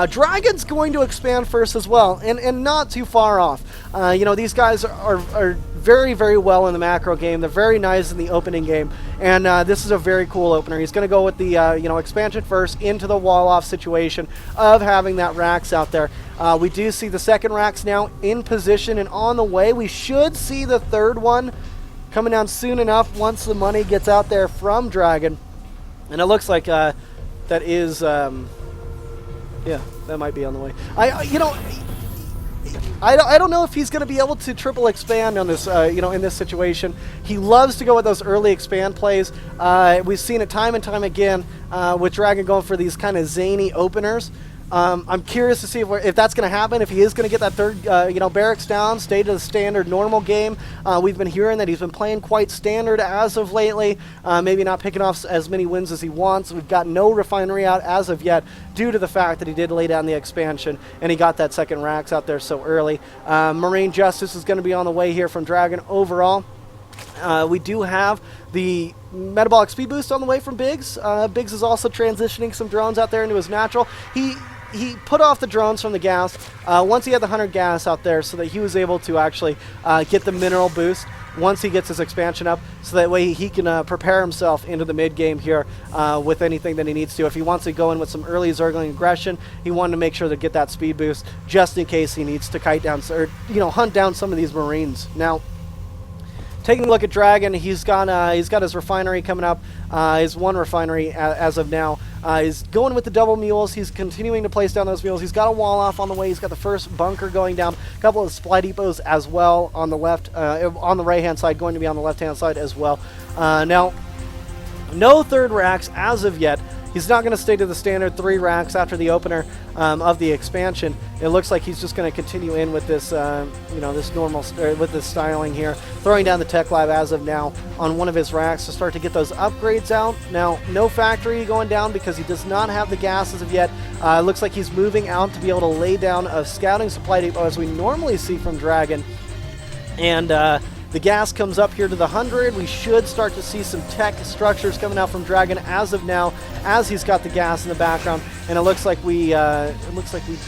Dragon's going to expand first as well, and not too far off. These guys are very, very well in the macro game. They're very nice in the opening game, and this is a very cool opener. He's going to go with the expansion first into the wall-off situation of having that Rax out there. We do see the second Rax now in position and on the way. We should see the third one coming down soon enough once the money gets out there from Dragon. And it looks like that is, that might be on the way. I don't know if he's going to be able to triple expand on this, in this situation. He loves to go with those early expand plays. We've seen it time and time again with Dragon going for these kind of zany openers. I'm curious to see if that's going to happen, if he is going to get that third, barracks down, stay to the standard normal game. We've been hearing that he's been playing quite standard as of lately, maybe not picking off as many wins as he wants. We've got no refinery out as of yet due to the fact that he did lay down the expansion and he got that second Rax out there so early. Marine Justice is going to be on the way here from Dragon overall. We do have the metabolic speed boost on the way from Biggs. Biggs is also transitioning some drones out there into his natural. He put off the drones from the gas once he had the 100 gas out there, so that he was able to actually get the mineral boost once he gets his expansion up, so that way he can prepare himself into the mid game here with anything that he needs to. If he wants to go in with some early Zergling aggression, he wanted to make sure to get that speed boost just in case he needs to kite down or hunt down some of these Marines. Now, taking a look at Dragon, he's got his refinery coming up, his one refinery as of now. He's going with the double mules. He's continuing to place down those mules. He's got a wall off on the way. He's got the first bunker going down. A couple of supply depots as well on the left, on the right-hand side, going to be on the left-hand side as well. Now, no third Rax as of yet. He's not going to stay to the standard 3 Rax after the opener of the expansion. It looks like he's just going to continue in with this, this normal, with this styling here, throwing down the tech lab as of now on one of his racks to start to get those upgrades out. Now, no factory going down because he does not have the gas as of yet. It looks like he's moving out to be able to lay down a scouting supply depot as we normally see from Dragon. And the gas comes up here to the 100. We should start to see some tech structures coming out from Dragon as of now, as he's got the gas in the background. And it looks like we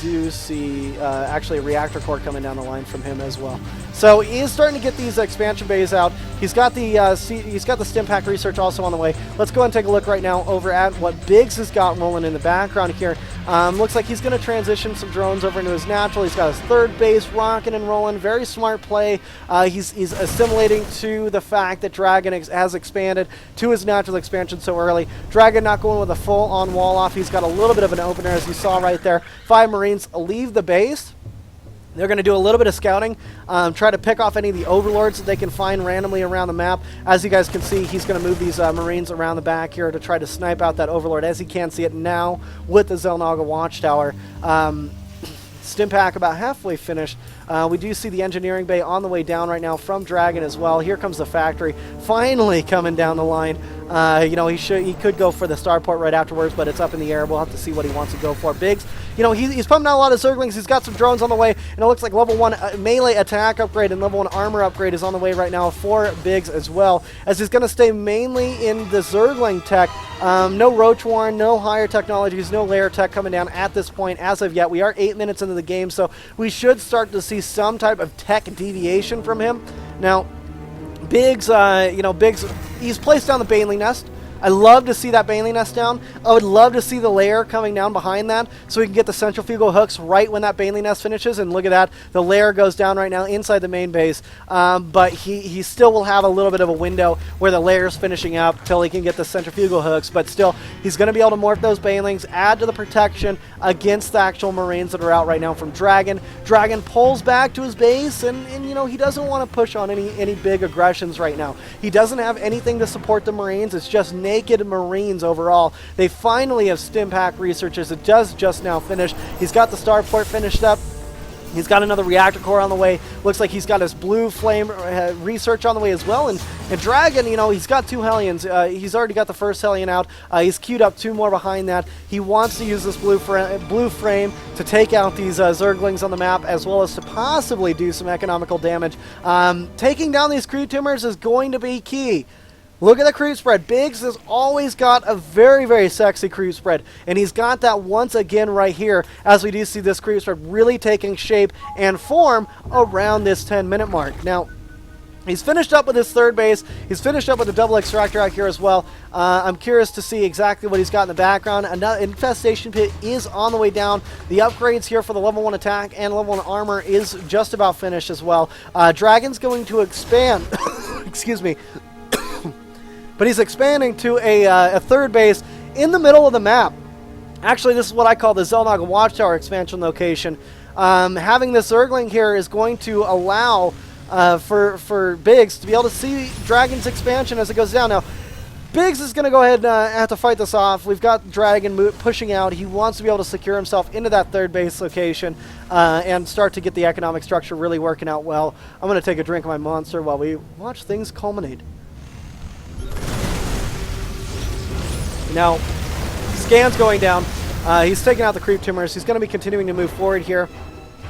do see actually a reactor core coming down the line from him as well. So he is starting to get these expansion bays out. He's got the stim pack research also on the way. Let's go and take a look right now over at what Biggs has got rolling in the background here. Looks like he's going to transition some drones over into his natural. He's got his third base rocking and rolling. Very smart play. He's assimilating to the fact that Dragon has expanded to his natural expansion so early. Dragon not going with a full-on wall off. He's got a little bit of an opener, as you saw right there. 5 Marines leave the base. They're going to do a little bit of scouting, try to pick off any of the overlords that they can find randomly around the map. As you guys can see, he's going to move these Marines around the back here to try to snipe out that overlord, as he can see it now with the Zelnaga Watchtower. Stim pack about halfway finished. We do see the engineering bay on the way down right now from Dragon as well. Here comes the factory finally coming down the line. You know, he could go for the starport right afterwards, but it's up in the air. We'll have to see what he wants to go for. Biggs, you know, he's pumping out a lot of Zerglings. He's got some drones on the way, and it looks like level 1 melee attack upgrade and level 1 armor upgrade is on the way right now for Biggs as well, as he's going to stay mainly in the Zergling tech. No Roach Warren, no higher technologies, no layer tech coming down at this point as of yet. We are 8 minutes into the game, so we should start to see some type of tech deviation from him. Now, Biggs, you know, Biggs, he's placed down the Baneling Nest. I love to see that Baneling Nest down. I would love to see the layer coming down behind that so we can get the centrifugal hooks right when that Baneling Nest finishes. And look at that. The layer goes down right now inside the main base. But he still will have a little bit of a window where the layer's finishing up till he can get the centrifugal hooks. But still, he's going to be able to morph those Banelings, add to the protection against the actual Marines that are out right now from Dragon. Dragon pulls back to his base, and you know, he doesn't want to push on any big aggressions right now. He doesn't have anything to support the Marines. It's just naked Marines overall. They finally have stim pack researchers. It does just now finish. He's got the starport finished up. He's got another reactor core on the way. Looks like he's got his blue flame research on the way as well. And Dragon, you know, he's got 2 Hellions. He's already got the first Hellion out. He's queued up 2 more behind that. He wants to use this blue frame to take out these Zerglings on the map, as well as to possibly do some economical damage. Taking down these crew tumors is going to be key. Look at the creep spread. Biggs has always got a very, very sexy creep spread, and he's got that once again right here, as we do see this creep spread really taking shape and form around this 10-minute mark. Now, he's finished up with his third base. He's finished up with a double extractor out here as well. I'm curious to see exactly what he's got in the background. Another infestation pit is on the way down. The upgrades here for the level 1 attack and level 1 armor is just about finished as well. Dragon's going to expand. Excuse me. But he's expanding to a third base in the middle of the map. Actually, this is what I call the Zelnaga Watchtower expansion location. Having this Zergling here is going to allow for Biggs to be able to see Dragon's expansion as it goes down. Now, Biggs is going to go ahead and have to fight this off. We've got Dragon pushing out. He wants to be able to secure himself into that third base location and start to get the economic structure really working out well. I'm going to take a drink of my monster while we watch things culminate. Now, Scan's going down. He's taking out the creep tumors. He's going to be continuing to move forward here.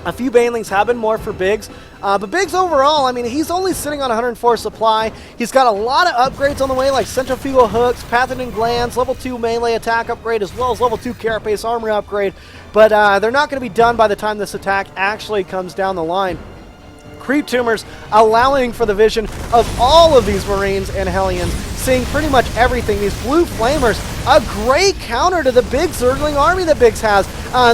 A few Banelings have been more for Biggs. But Biggs overall, I mean, he's only sitting on 104 supply. He's got a lot of upgrades on the way, like centrifugal hooks, pathogen glands, level 2 melee attack upgrade, as well as level 2 carapace armor upgrade. But they're not going to be done by the time this attack actually comes down the line. Creep tumors allowing for the vision of all of these Marines and Hellions, seeing pretty much everything. These blue flamers, a great counter to the big Zergling army that Biggs has.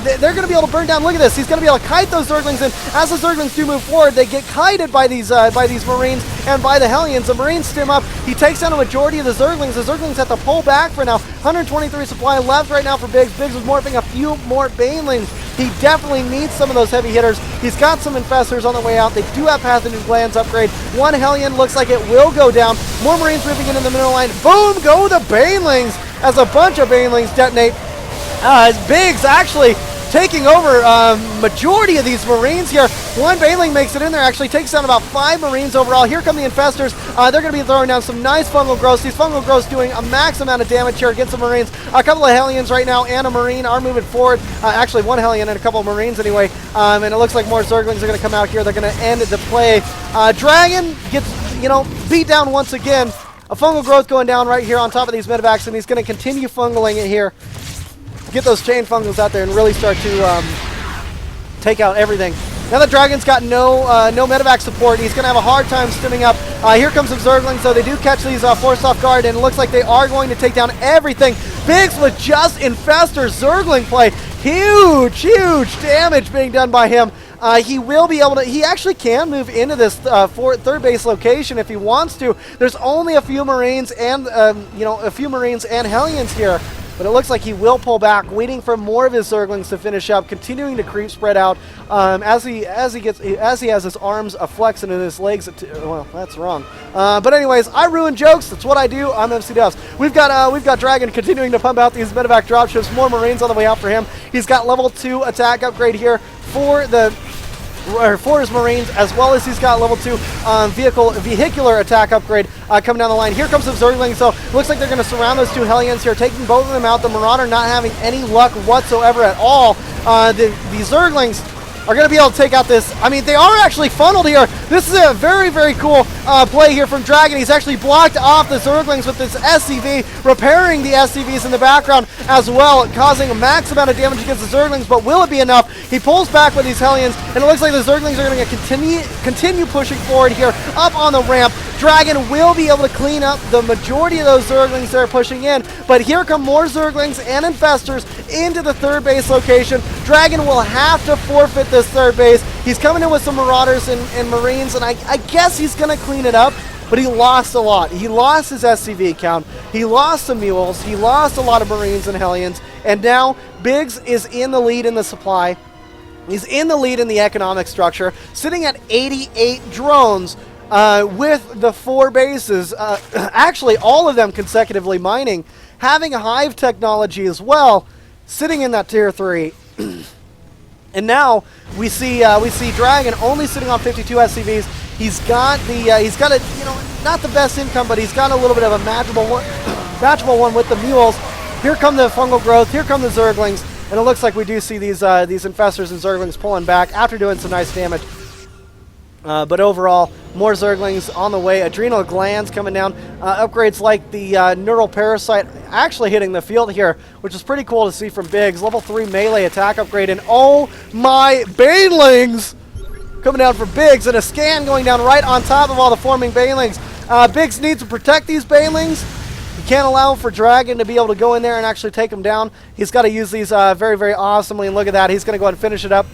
They're going to be able to burn down. Look at this. He's going to be able to kite those Zerglings, and as the Zerglings do move forward, they get kited by these Marines and by the Hellions. The Marines stim up. He takes down a majority of the Zerglings. The Zerglings have to pull back for now. 123 supply left right now for Biggs. Biggs is morphing a few more Banelings. He definitely needs some of those heavy hitters. He's got some infestors on the way out. They do have pathogen glands upgrade. One Hellion looks like it will go down. More Marines moving into the middle line. Boom! Go the Banelings as a bunch of Banelings detonate. Biggs actually taking over majority of these Marines here. One Baneling makes it in there, actually takes down about 5 Marines overall. Here come the infestors. They're going to be throwing down some nice fungal growths. These fungal growths doing a max amount of damage here against the Marines. A couple of Hellions right now and a Marine are moving forward. Actually, one Hellion and a couple of Marines anyway. And it looks like more Zerglings are going to come out here. They're going to end the play. Dragon gets, you know, beat down once again. A fungal growth going down right here on top of these medevacs, and he's going to continue fungaling it here. Get those chain fungals out there and really start to take out everything. Now that Dragon's got no medevac support, he's going to have a hard time stimming up. Here comes some Zerglings, so they do catch these forced off guard, and it looks like they are going to take down everything. Biggs with just infestor Zergling play. Huge, huge damage being done by him. He will be able to, he actually can move into this third base location if he wants to. There's only a few Marines and, a few Marines and Hellions here. But it looks like he will pull back, waiting for more of his Zerglings to finish up, continuing to creep spread out as he has his arms flexing and his legs. Well, that's wrong. But anyways, I ruin jokes. That's what I do. I'm MC Dubs. We've got Dragon continuing to pump out these medevac dropships. More Marines on the way out for him. He's got level 2 attack upgrade here for the or for his Marines, as well as he's got level 2 vehicular attack upgrade coming down the line. Here comes the Zerglings, so looks like they're going to surround those 2 Hellions here, taking both of them out. The Marauder not having any luck whatsoever at all. The Zerglings are going to be able to take out this. I mean, they are actually funneled here. This is a very, very cool play here from Dragon. He's actually blocked off the Zerglings with this SCV, repairing the SCVs in the background as well, causing a max amount of damage against the Zerglings, but will it be enough? He pulls back with these Hellions, and it looks like the Zerglings are going to continue pushing forward here up on the ramp. Dragon will be able to clean up the majority of those Zerglings that are pushing in, but here come more Zerglings and Infestors into the third base location. Dragon will have to forfeit this third base. He's coming in with some Marauders and Marines, and I guess he's going to clean it up, but he lost a lot. He lost his SCV count. He lost some Mules. He lost a lot of Marines and Hellions, and now Biggs is in the lead in the supply. He's in the lead in the economic structure, sitting at 88 drones with the 4 bases, actually all of them consecutively mining, having a hive technology as well, sitting in that tier 3. And now we see Dragon only sitting on 52 SCVs. He's got a, you know, not the best income, but he's got a little bit of a matchable one with the Mules. Here come the fungal growth. Here come the Zerglings, and it looks like we do see these Infestors and Zerglings pulling back after doing some nice damage. But overall, more Zerglings on the way. Adrenal glands coming down. Upgrades like the Neural Parasite actually hitting the field here, which is pretty cool to see from Biggs. Level 3 melee attack upgrade. And oh my, Banelings coming down from Biggs. And a scan going down right on top of all the forming Banelings. Biggs needs to protect these Banelings. He can't allow for Dragon to be able to go in there and actually take them down. He's got to use these very, very awesomely. And look at that. He's going to go ahead and finish it up.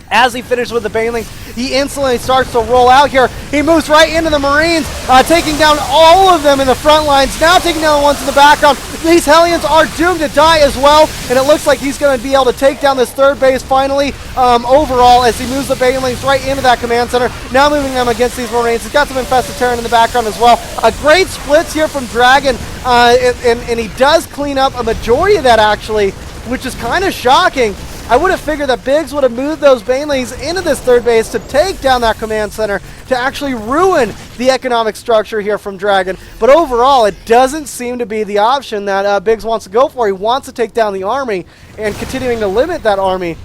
As he finishes with the Banelings, he instantly starts to roll out here. He moves right into the Marines, taking down all of them in the front lines, now taking down the ones in the background. These Hellions are doomed to die as well, and it looks like he's going to be able to take down this third base finally overall as he moves the Banelings right into that command center, now moving them against these Marines. He's got some Infested Terran in the background as well. Great splits here from Dragon, and he does clean up a majority of that actually, which is kind of shocking. I would have figured that Biggs would have moved those Banelings into this third base to take down that command center, to actually ruin the economic structure here from Dragon. But overall, it doesn't seem to be the option that Biggs wants to go for. He wants to take down the army and continuing to limit that army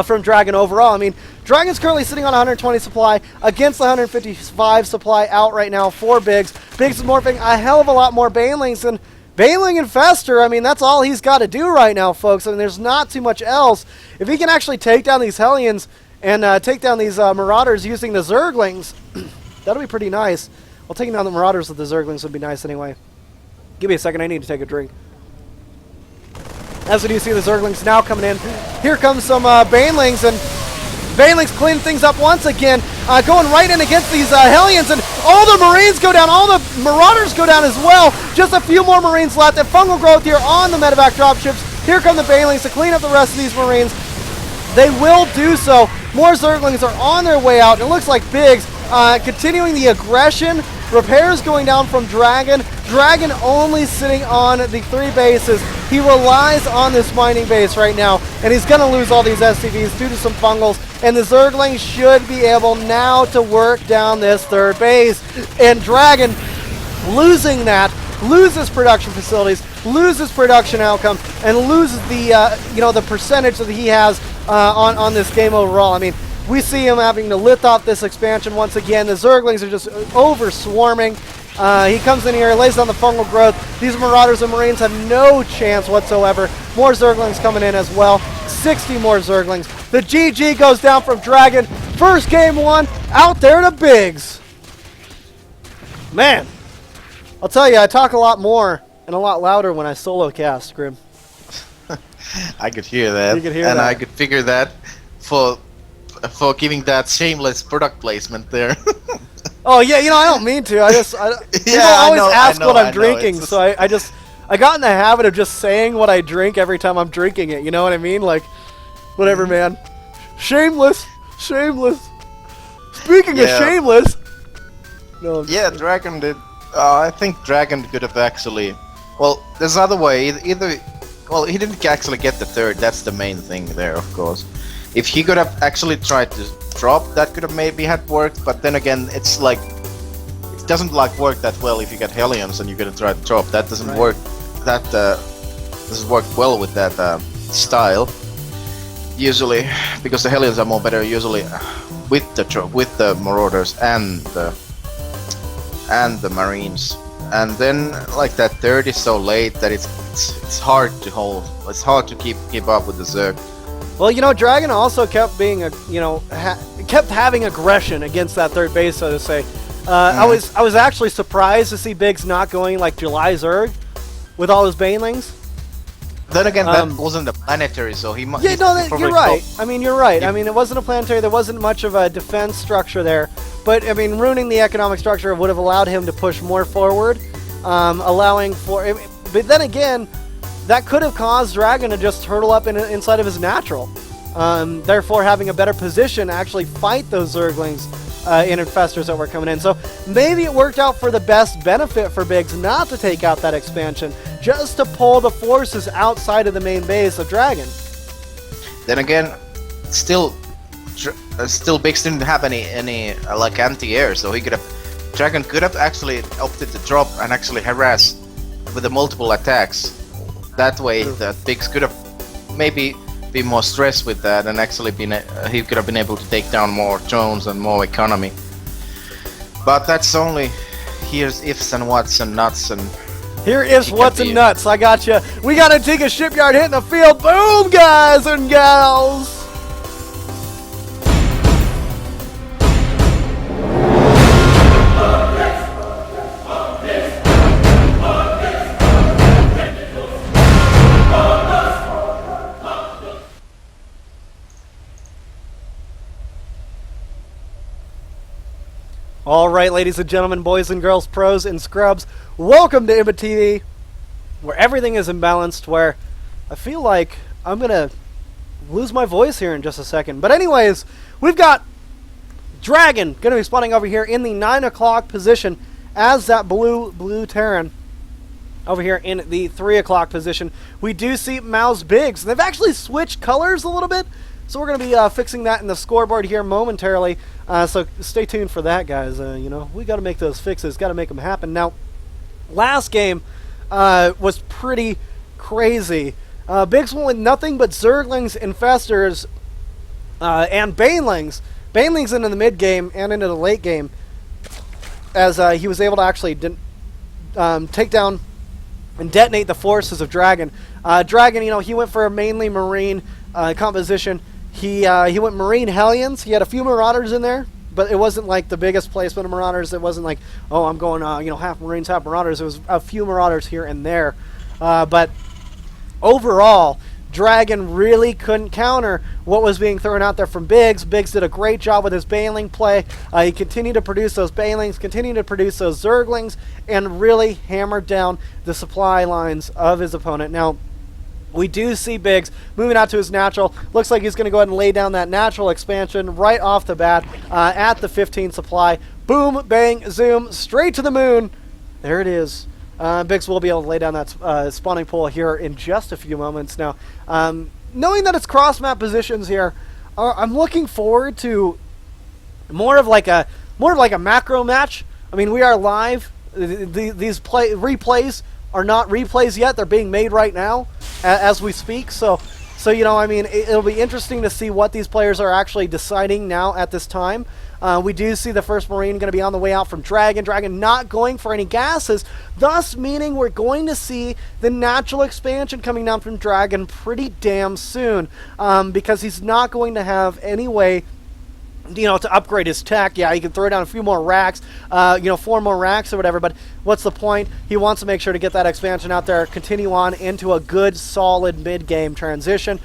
from Dragon overall. I mean, Dragon's currently sitting on 120 supply against the 155 supply out right now for Biggs. Biggs is morphing a hell of a lot more Banelings than Baneling Infestor. I mean, that's all he's got to do right now, folks. I mean, there's not too much else. If he can actually take down these Hellions and take down these Marauders using the Zerglings, that'll be pretty nice. Well, taking down the Marauders with the Zerglings would be nice anyway. Give me a second. I need to take a drink. As we do see the Zerglings now coming in. Here comes some Banelings, and Banelings cleaning things up once again, going right in against these Hellions, and all the Marines go down, all the Marauders go down as well. Just a few more Marines left, and fungal growth here on the medevac dropships. Here come the Banelings to clean up the rest of these Marines. They will do so. More Zerglings are on their way out, and it looks like Biggs continuing the aggression. Repairs going down from Dragon. Dragon only sitting on the 3 bases. He relies on this mining base right now, and he's going to lose all these SCVs due to some fungals, and the Zerglings should be able now to work down this third base. And Dragon, losing that, loses production facilities, loses production outcome, and loses the the percentage that he has on this game overall. I mean, we see him having to lift off this expansion once again. The Zerglings are just over swarming. He comes in here, lays down the fungal growth. These Marauders and Marines have no chance whatsoever. More Zerglings coming in as well. 60 more Zerglings. The GG goes down from Dragon. First game won, out there to Biggs. Man, I'll tell you, I talk a lot more and a lot louder when I solo cast, Grim. I could hear that. You could hear and that. I could figure that for giving that shameless product placement there. Oh yeah, I don't mean to. People always ask what I'm drinking, so I got in the habit of just saying what I drink every time I'm drinking it. You know what I mean? Like, whatever, man. Shameless. Speaking of shameless. No. Yeah, Dragon did. I think Dragon could have actually. Well, there's another way. Either. Well, he didn't actually get the third. That's the main thing there, of course. If he could have actually tried to drop, that could have maybe had worked. But then again, it's like it doesn't like work that well if you get Hellions and you're gonna try to drop. That doesn't work. That doesn't work well with that style. Usually, because the Hellions are more better usually with the Marauders and the Marines. And then like that third is so late that it's hard to hold. It's hard to keep up with the Zerg. Well, you know, Dragon also kept being kept having aggression against that third base, so to say. I was actually surprised to see Biggs not going like July Zerg with all his Banelings. Then again, that wasn't a planetary, so he might. Yeah, no, you're right. I mean, you're right. I mean, it wasn't a planetary. There wasn't much of a defense structure there. But, I mean, ruining the economic structure would have allowed him to push more forward, allowing for... But then again, that could have caused Dragon to just turtle up inside of his natural. Therefore, having a better position to actually fight those Zerglings and Infestors that were coming in. So, maybe it worked out for the best benefit for Biggs not to take out that expansion, just to pull the forces outside of the main base of Dragon. Then again, still Biggs didn't have any like anti-air, so Dragon could have actually opted to drop and actually harass with the multiple attacks. That way, that Biggs could have maybe been more stressed with that and actually he could have been able to take down more drones and more economy. But that's only here's ifs and whats and nuts and. Here is what's and nuts. I got you. We got a Tinker shipyard hitting the field. Boom, guys and gals. All right, ladies and gentlemen, boys and girls, pros and scrubs, welcome to IMBAtv, where everything is imbalanced, where I feel like I'm going to lose my voice here in just a second. But anyways, we've got Dragon going to be spawning over here in the 9 o'clock position as that blue Terran over here in the 3 o'clock position. We do see Mouse Biggs. They've actually switched colors a little bit, so we're going to be fixing that in the scoreboard here momentarily. So stay tuned for that, guys. You know, we got to make those fixes, got to make them happen. Now, last game was pretty crazy. Biggs went with nothing but Zerglings, Infestors, and Banelings. Banelings into the mid game and into the late game, as he was able to actually take down and detonate the forces of Dragon. Dragon, you know, he went for a mainly Marine composition. He went Marine Hellions. He had a few Marauders in there, but it wasn't like the biggest placement of Marauders. It wasn't like, oh, I'm going, you know, half Marines, half Marauders. It was a few Marauders here and there. But overall, Dragon really couldn't counter what was being thrown out there from Biggs. Biggs did a great job with his Baneling play. He continued to produce those Banelings, continued to produce those Zerglings, and really hammered down the supply lines of his opponent. Now, we do see Biggs moving out to his natural. Looks like he's going to go ahead and lay down that natural expansion right off the bat at the 15 supply. Boom, bang, zoom, straight to the moon. There it is. Biggs will be able to lay down that spawning pool here in just a few moments. Now, knowing that it's cross-map positions here, I'm looking forward to more of like a macro match. I mean, we are live. These replays are not replays yet. They're being made right now as we speak. So you know, I mean, it'll be interesting to see what these players are actually deciding now at this time. We do see the first Marine going to be on the way out from Dragon. Dragon not going for any gases, thus meaning we're going to see the natural expansion coming down from Dragon pretty damn soon, because he's not going to have any way, you know, to upgrade his tech. Yeah, he can throw down a few more racks, you know, 4 more racks or whatever, but what's the point? He wants to make sure to get that expansion out there, continue on into a good, solid mid-game transition.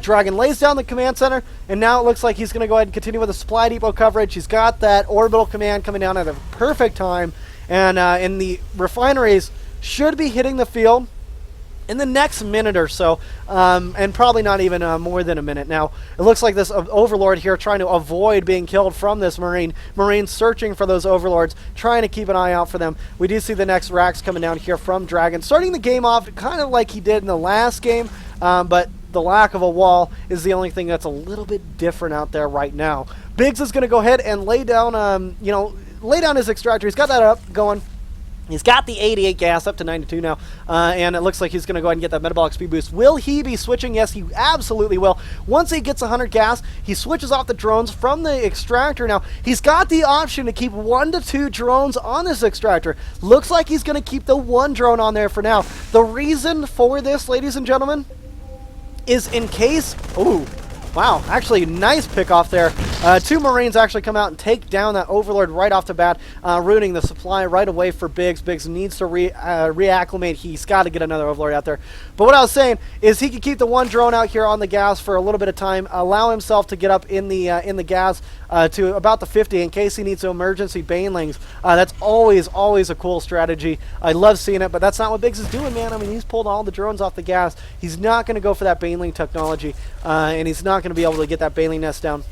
Dragon lays down the command center, and now it looks like he's going to go ahead and continue with the supply depot coverage. He's got that orbital command coming down at a perfect time, and in the refineries should be hitting the field in the next minute or so, and probably not even more than a minute. Now, it looks like this Overlord here trying to avoid being killed from this Marine. Marines searching for those Overlords, trying to keep an eye out for them. We do see the next racks coming down here from Dragon, starting the game off kind of like he did in the last game, but the lack of a wall is the only thing that's a little bit different out there right now. Biggs is going to go ahead and lay down, lay down his extractor. He's got that up going. He's got the 88 gas up to 92 now, and it looks like he's going to go ahead and get that metabolic speed boost. Will he be switching? Yes, he absolutely will. Once he gets 100 gas, he switches off the drones from the extractor. Now, he's got the option to keep 1 to 2 drones on this extractor. Looks like he's going to keep the 1 drone on there for now. The reason for this, ladies and gentlemen, is in case... Ooh. Wow, actually, nice pick off there. 2 Marines actually come out and take down that Overlord right off the bat, ruining the supply right away for Biggs. Biggs needs to reacclimate. He's got to get another Overlord out there. But what I was saying is he could keep the 1 drone out here on the gas for a little bit of time, allow himself to get up in the gas to about the 50 in case he needs emergency banelings. That's always a cool strategy. I love seeing it, but that's not what Biggs is doing, man. I mean, he's pulled all the drones off the gas. He's not going to go for that baneling technology, and he's not going to be able to get that baneling nest down.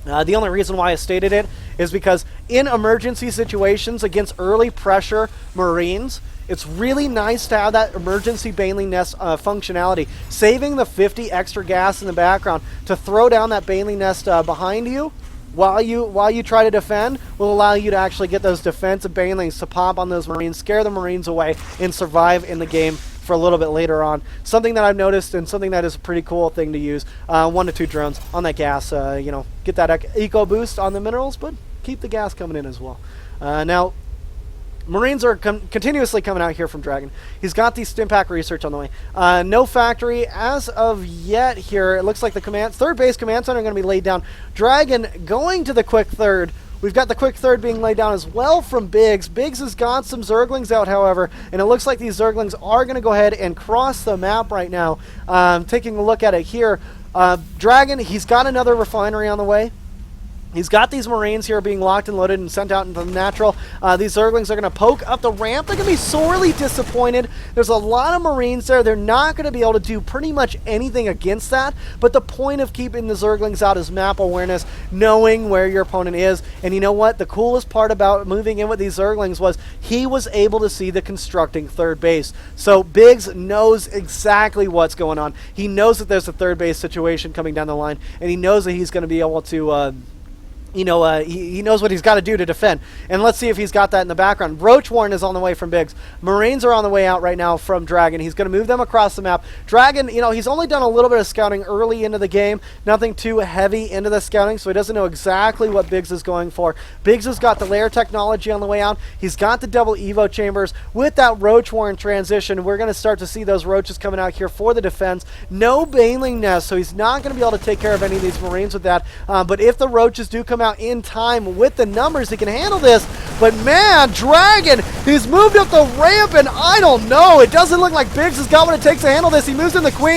The only reason why I stated it is because in emergency situations against early pressure Marines, it's really nice to have that emergency baneling nest functionality. Saving the 50 extra gas in the background to throw down that baneling nest behind you while you try to defend will allow you to actually get those defensive banelings to pop on those Marines, scare the Marines away, and survive in the game for a little bit later on. Something that I've noticed and something that is a pretty cool thing to use. 1 to 2 drones on that gas, get that eco boost on the minerals, but keep the gas coming in as well. Now, Marines are continuously coming out here from Dragon. He's got the Stimpack research on the way. No factory as of yet here. It looks like the third base command center are going to be laid down. Dragon going to the quick third. We've got the quick third being laid down as well from Biggs. Biggs has got some Zerglings out, however, and it looks like these Zerglings are going to go ahead and cross the map right now. Taking a look at it here, Dragon, he's got another refinery on the way. He's got these Marines here being locked and loaded and sent out into the natural. These Zerglings are going to poke up the ramp. They're going to be sorely disappointed. There's a lot of Marines there. They're not going to be able to do pretty much anything against that. But the point of keeping the Zerglings out is map awareness, knowing where your opponent is. And you know what? The coolest part about moving in with these Zerglings was he was able to see the constructing third base. So Biggs knows exactly what's going on. He knows that there's a third base situation coming down the line. And he knows that he's going to be able to... he knows what he's got to do to defend. And let's see if he's got that in the background. Roach Warren is on the way from Biggs. Marines are on the way out right now from Dragon. He's going to move them across the map. Dragon, he's only done a little bit of scouting early into the game. Nothing too heavy into the scouting, so he doesn't know exactly what Biggs is going for. Biggs has got the layer technology on the way out. He's got the double Evo chambers. With that Roach Warren transition, we're going to start to see those roaches coming out here for the defense. No baneling nest, so he's not going to be able to take care of any of these Marines with that. But if the roaches do come out in time with the numbers, he can handle this. But man, Dragon, he's moved up the ramp, and I don't know. It doesn't look like Biggs has got what it takes to handle this. He moves in the Queen.